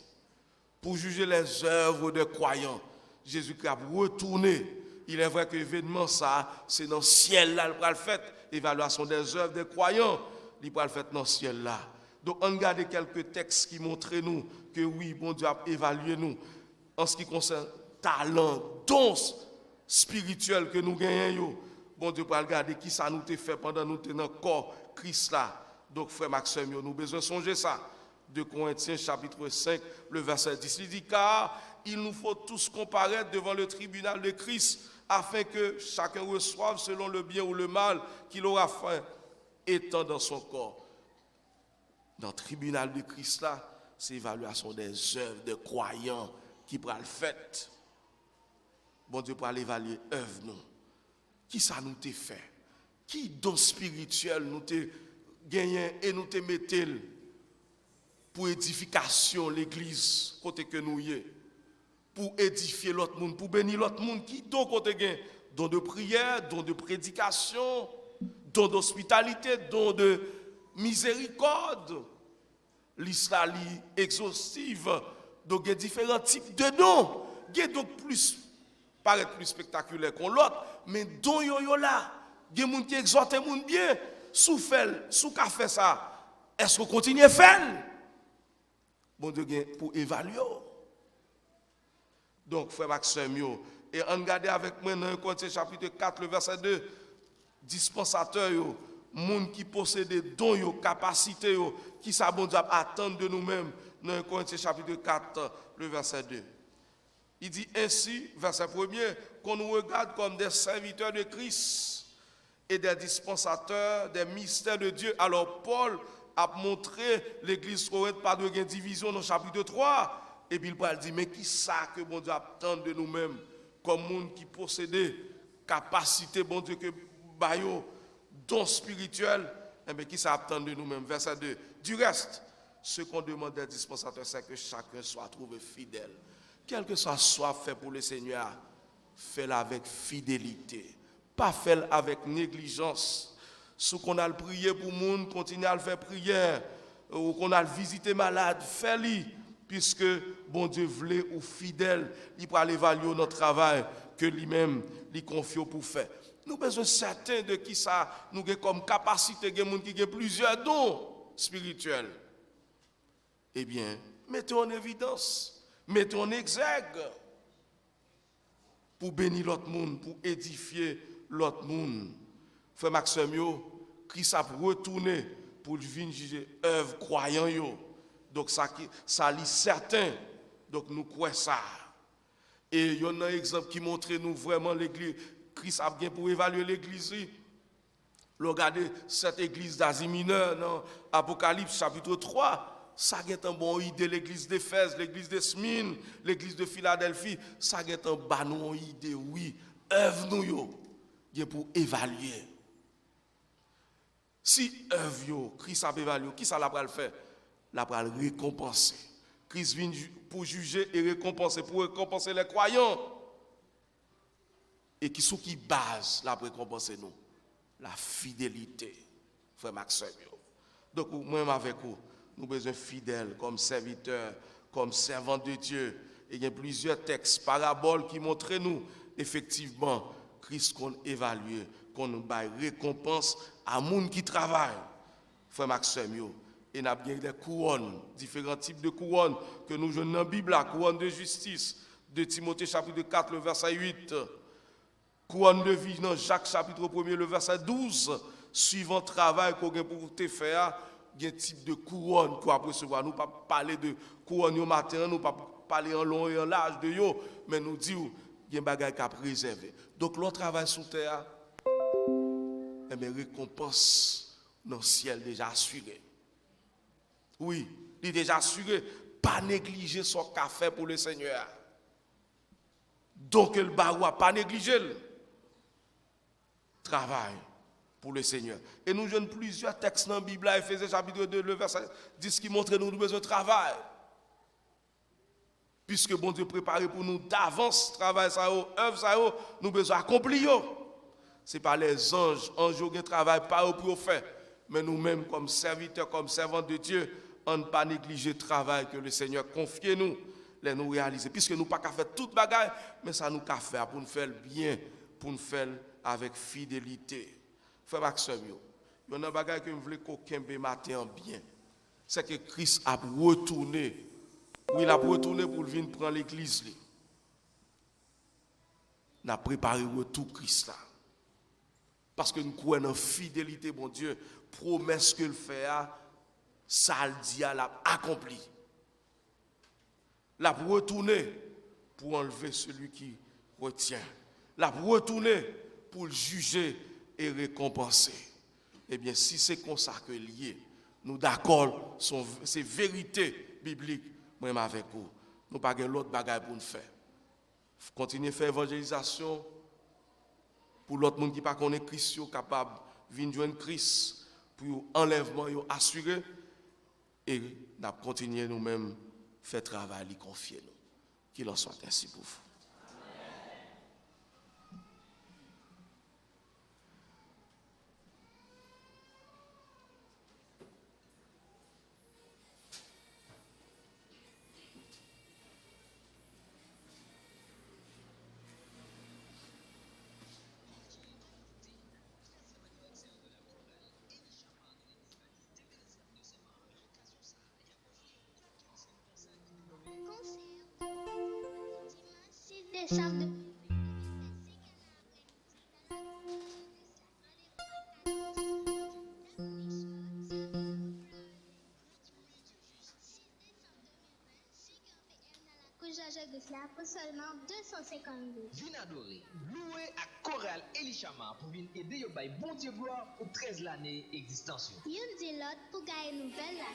Pour juger les œuvres des croyants. Jésus-Christ a retourné. Il est vrai que l'événement, ça, c'est dans le ciel là, il va le faire. Évaluation des œuvres des croyants, il va le faire dans le ciel là. Donc, on regarde quelques textes qui montrent nous que oui, bon Dieu a évalué nous en ce qui concerne talent, dons spirituels que nous gagnons. Bon Dieu pour regarder qui ça nous a fait pendant nous tenons corps Christ là. Donc, frère Maxime, nous avons besoin de songer ça. 2 Corinthiens chapitre 5, le verset 10. Il dit, car il nous faut tous comparaître devant le tribunal de Christ afin que chacun reçoive selon le bien ou le mal qu'il aura fait étant dans son corps. Dans le tribunal de Christ là, c'est l'évaluation des œuvres de croyants qui pourra le fait. Bon Dieu pour évaluer œuvre nous. Qui ça nous t'a fait? Qui don spirituel nous t'a gagné et nous t'a metté pour édification l'église côté que nous y est, pour édifier l'autre monde, pour bénir l'autre monde qui don côté gain, don de prière, don de prédication, don d'hospitalité, don de miséricorde. L'islam exhaustive, donc il y a différents types de dons. Il y a donc plus paraît plus spectaculaire qu'on l'autre, mais don yo là, il y a des gens qui exhortent les gens bien, sous fait ça, est-ce qu'on continue à faire? Bon Dieu, pour évaluer. Donc, frère Maxime, et on regarde avec moi dans 1 Corinthiens chapitre 4, le verset 2, dispensateur, gens qui possèdent des dons, capacités, qui ça bon Dieu attendre de nous-mêmes dans 1 Corinthiens chapitre 4, le verset 2. Il dit ainsi, verset 1er, qu'on nous regarde comme des serviteurs de Christ et des dispensateurs des mystères de Dieu. Alors Paul a montré l'église corinthienne pas de division dans le chapitre 3. Et puis il dit, mais qui ça que bon Dieu attend de nous-mêmes comme monde qui possédait capacité, bon Dieu, que bayo, don spirituel, eh bien, qui s'attend de nous-mêmes. Verset 2. Du reste, ce qu'on demande des dispensateurs, c'est que chacun soit trouvé fidèle. Quel que soit fait pour le Seigneur, fais-le avec fidélité. Pas fait avec négligence. Ce qu'on a le prier pour le monde, continue à le faire prière. Ou qu'on a le visiter malade, fais-le. Puisque bon Dieu voulait ou fidèle, il peut évaluer notre travail que lui-même lui confie pour faire. Nous avons besoin certains de qui ça, nous avons comme capacité, des gens qui ont plusieurs dons spirituels. Eh bien, mettez en évidence, mettez en exergue pour bénir l'autre monde, pour édifier l'autre monde. Frère Maxime, Christ a retourné pour venir juger œuvre croyant yo. Donc ça lit certain. Donc nous croyons ça. Et il y a un exemple qui montre nous vraiment l'église. Christ a bien pour évaluer l'église. Regardez cette église d'Asie mineure dans Apocalypse chapitre 3. Ça a un bon idée l'église d'Éphèse, l'église de Smyrne, l'église de Philadelphie. Ça a un bon idée, oui. Œuvre nous yo pour évaluer. Si œuvre yo, Christ a évalué, qui ça l'a le faire? L'a le récompenser. Christ vient pour juger et récompenser, pour récompenser les croyants. Et qui sont qui base la récompenser nous? La fidélité, frère Maxime. Donc, moi avec vous, nous avons besoin fidèles comme serviteurs, comme servants de Dieu. Et il y a plusieurs textes, paraboles qui montrent nous, effectivement, Christ qu'on évalue, qu'on nous baille récompense à monde qui travaille. Frère Maxime, et nous avons des couronnes, différents types de couronnes que nous jouons dans la Bible, la couronne de justice, de Timothée chapitre 4, le verset 8. Couronne de vie dans Jacques chapitre 1, le verset 12. Suivant le travail qu'on a pour te faire, il y a un type de couronne qu'on a recevoir. Nous ne pouvons pas parler de couronne au matin, nous ne pouvons pas parler en long et en large de yo, mais nous disons qu'il y a un bagage à préserver. Donc, le travail sur terre, eh bien, récompense dans le ciel déjà assuré. Oui, il est déjà assuré. Pas négliger son café pour le Seigneur. Donc, le barou pas négliger le travail pour le Seigneur. Et nous avons plusieurs textes dans la Bible, Éphésiens chapitre 2, le verset 10 qui montre nous besoin de travail. Puisque bon Dieu préparé pour nous d'avance travail ça, œuvre ça, nous besoin accomplir. Ce n'est pas les anges qui travaillent pas pour faire, mais nous-mêmes comme serviteurs, comme servants de Dieu, on ne pas négliger le travail que le Seigneur confie nous, les nous réaliser. Puisque nous pas qu'à faire toute bagaille, mais ça nous qu'à faire pour nous faire bien, pour nous faire avec fidélité. Frère Maxime, il y a un bagage que je voulais qu'aucun matin bien. C'est que Christ a retourné. Oui, il a retourné pour venir prendre l'église. Il a préparé le retour Christ là. Parce que nous croyons en fidélité, mon Dieu, promesse que le fait, ça le dit, l'a accompli. Il a retourné pour enlever celui qui retient. Il a retourné pour le juger et récompenser. Eh bien, si c'est comme ça que lié, nous d'accord, c'est vérité biblique, moi avec vous. Nous n'avons pas l'autre bagaille pour nous faire. Continuer à faire évangélisation pour l'autre monde qui ne connaît pas Christ, capable de venir joindre Christ pour enlèvement assuré. Et nous continuer nous-mêmes faire travail, lui confier nous. Qu'il en soit ainsi pour vous. Décembre. Pour seulement 252. Vin adoré, loué à Chorale Elishama pour venir aider yo bay bon Dieu gloire pour 13 l'année existence. Yon dit l'autre pour gagner nouvelle la.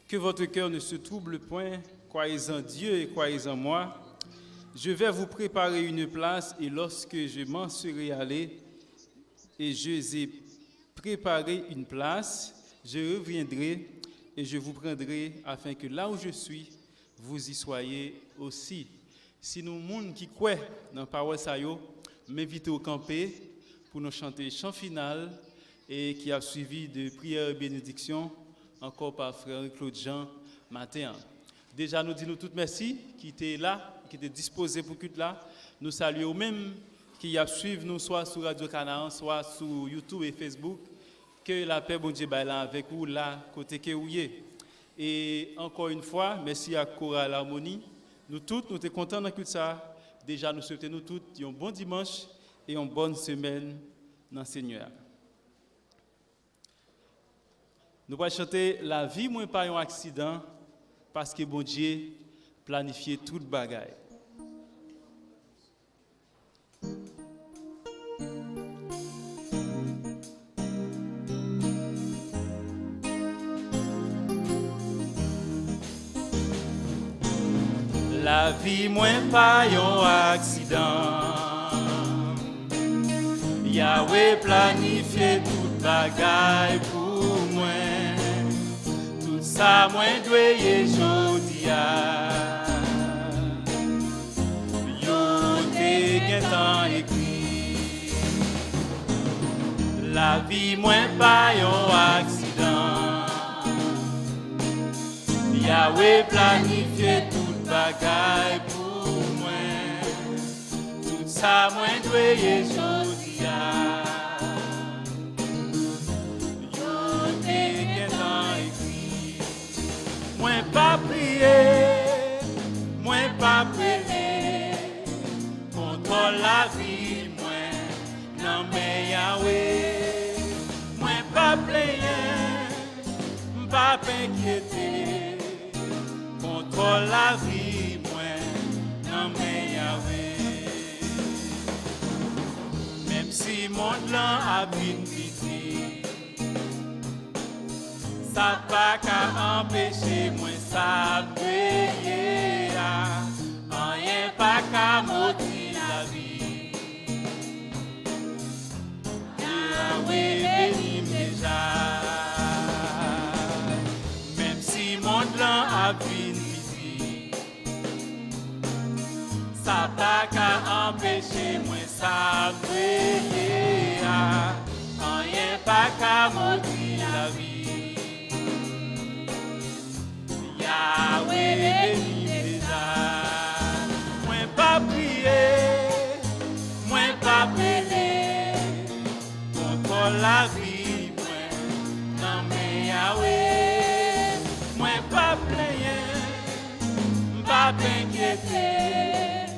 Que votre cœur ne se trouble point, croyez en Dieu et croyez en moi. Je vais vous préparer une place et lorsque je m'en serai allé et je ai préparé une place, je reviendrai et je vous prendrai afin que là où je suis, vous y soyez aussi. Si nous, monde qui croient dans la parole ça yo, m'invite au camper pour nous chanter chant final et qui a suivi de prières et bénédictions encore par frère Claude Jean matin. Déjà nous disons toutes merci qui était là, qui était disposé pour culte là. Nous saluons même qui a suivi nous soit sur Radio Canaan, soit sur YouTube et Facebook. Que la paix bon Dieu soit là avec vous là côté que vous êtes. Et encore une fois, merci à Chorale Harmonie. Nous tous nous sommes contents dans culte ça. Déjà nous souhaitons nous tous un bon dimanche et une bonne semaine dans le Seigneur. Nous allons chanter La vie moins pas un accident parce que bon Dieu planifié toute bagaille. La vie moins pas un accident. Yahweh planifié toute bagaille pour moi. Tout ça moins doye jodia. Yo te gen tan écrit. La vie moins pas un accident. Yahweh planifié toute bagaille pour moi. Tout ça moins doye jodia. Moins pas prier, moins pas prier, contrôle la vie, moins non mais Yahweh, moins pas plaigner, pas inquiéter, contrôle la vie, moins non mais Yahweh. Même si mon plan a bien pitié, ça pas qu'à empêcher moi ça payer, rien pas qu'à maudire la vie. Yahweh bénis déjà. Même si mon plan a fini, ça pas qu'à empêcher moi ça payer, rien pas qu'à maudire la vie. Yahweh bénis déjà. Moins pas prier, moins pas prier, contrôle la vie, moins non mais Yahweh, moins pas plaigner, pas inquiéter,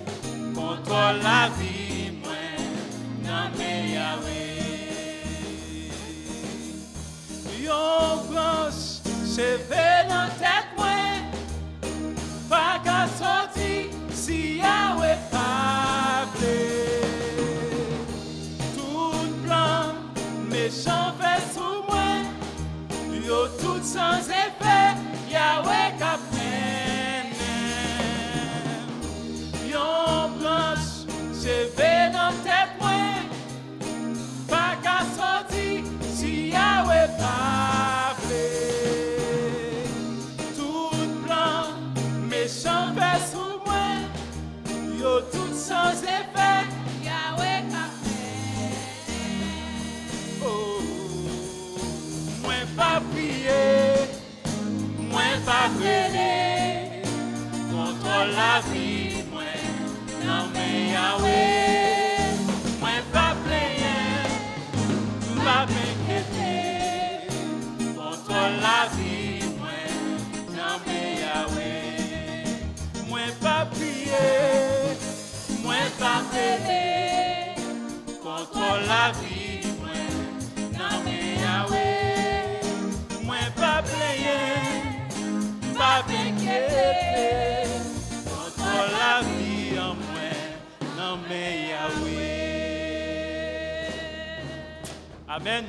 contrôle la vie, moins non mais Yahweh. cheve dans tête moi, pas qu'à sortir si Yahweh pas fait. Tout plan méchant fait sous moi, yo tout sans effet. Yahweh qu'a fait. Oh, moi pas prier, moi pas prier, contre la vie, moi non mais Yahweh, moi pas plaindre, pas m'inquiéter, contre la vie, moi non mais Yahweh, moi pas prier, moi pas prier, contre la vie, moi non mais Yahweh, moi pas plaindre, pas m'inquiéter, contre la vie en moi non mais Yahweh. Amen.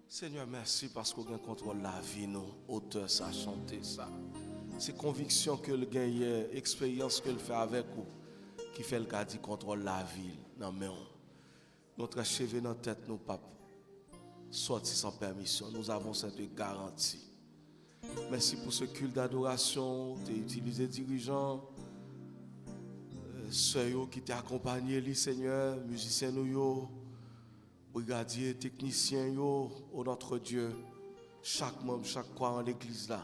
Seigneur, merci parce qu'on contrôle la vie, nous, auteur, ça, chanter ça. C'est conviction que le gagne, expérience que le fait avec vous, qui fait le cas dit contrôle la vie. Non, mais notre cheveux dans la tête, nous, pas sorti sans permission. Nous avons cette garantie. Merci pour ce culte d'adoration. Tu as utilisé dirigeants, sœurs qui t'ont accompagné, Seigneur, musiciens, nous, brigadiers, techniciens, oh notre Dieu, chaque membre, chaque croix en l'église là,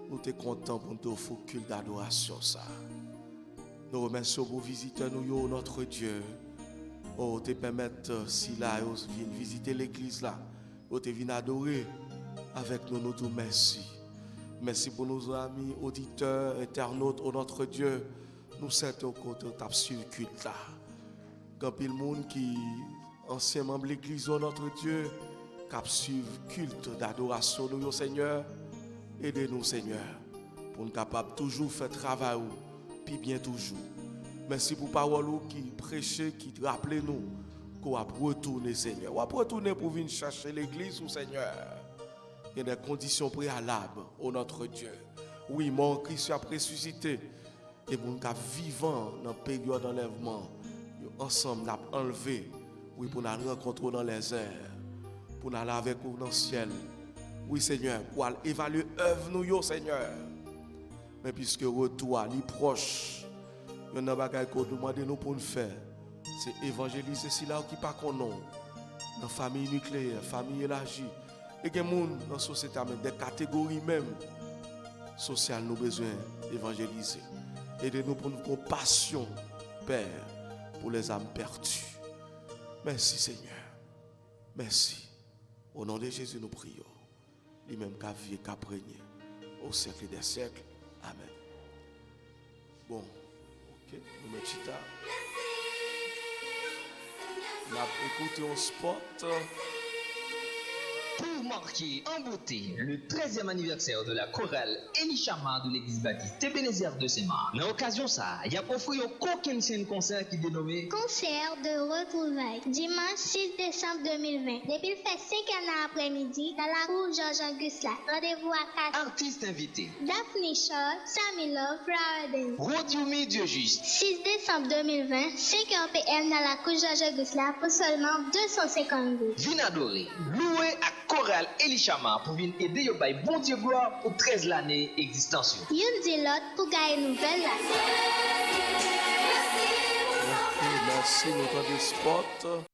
nous sommes contents pour nous offrir culte d'adoration ça. Nous remercions vos visiteurs, nous, notre Dieu. Oh, te permettre, si là, vous venez visiter l'église là, vous te venez adorer avec nous, nous disons merci. Merci pour nos amis, auditeurs, internautes, oh notre Dieu. Nous sommes au côté de le culte là. Quand il y a des gens qui, anciens membres de l'église, oh notre Dieu, qui suivent le culte d'adoration, nous, Seigneur, aidez-nous, Seigneur, pour nous capables toujours faire travail, puis bien toujours. Merci pour parole qui prêchait, qui rappelait nous qu'on va retourner, Seigneur. On va retourner pour venir chercher l'église, Seigneur. Il y a des conditions préalables, oh notre Dieu. Oui, mon Christ a ressuscité. Et pour nous vivants dans la période d'enlèvement, ensemble, nous avons enlevé. Oui, pour nous rencontrer dans les airs. Pour nous aller avec vous dans le ciel. Oui, Seigneur, pour évaluer l'œuvre, nous, Seigneur. Mais puisque le retour est proche, il y a des choses qu'on demande nous pour nous faire. C'est évangéliser si là qui pas qu'on dans la famille nucléaire, famille élargie. Et il y a des gens dans la société, des catégories même sociales, nous avons besoin d'évangéliser. Aidez-nous pour nous compassion, Père, pour les âmes perdues. Merci, Seigneur. Merci. Au nom de Jésus, nous prions. Lui-même qui a vécu, qui a régné au siècle des siècles. Amen. Bon, ok, nous mettons chita. On a écouté un spot. Pour marquer en beauté le 13e anniversaire de la chorale Elishama de l'église baptiste Ebenezer de Saint-Marc. Dans l'occasion ça, il y a offert un coquin scène concert qui est dénommé Concert de retrouvailles, dimanche 6 décembre 2020. Depuis le fait 5 ans après-midi, dans la cour Jean-Jean Gusla. Rendez-vous à 4. artistes invités. Daphne Shaw, Sammy Love, Flower Dance. Rodioumi Dieu juste. 6 décembre 2020, 5h PM dans la cour Jean-Jean Gusla pour seulement 250 gouttes. Vin adorer, louer à chorale Elishama pour venir aider yo bay bon Dieu gloire pour 13 l'année existence. Yon dit l'autre pour gagner nouvelle là. Ok, merci, nous avons des spots.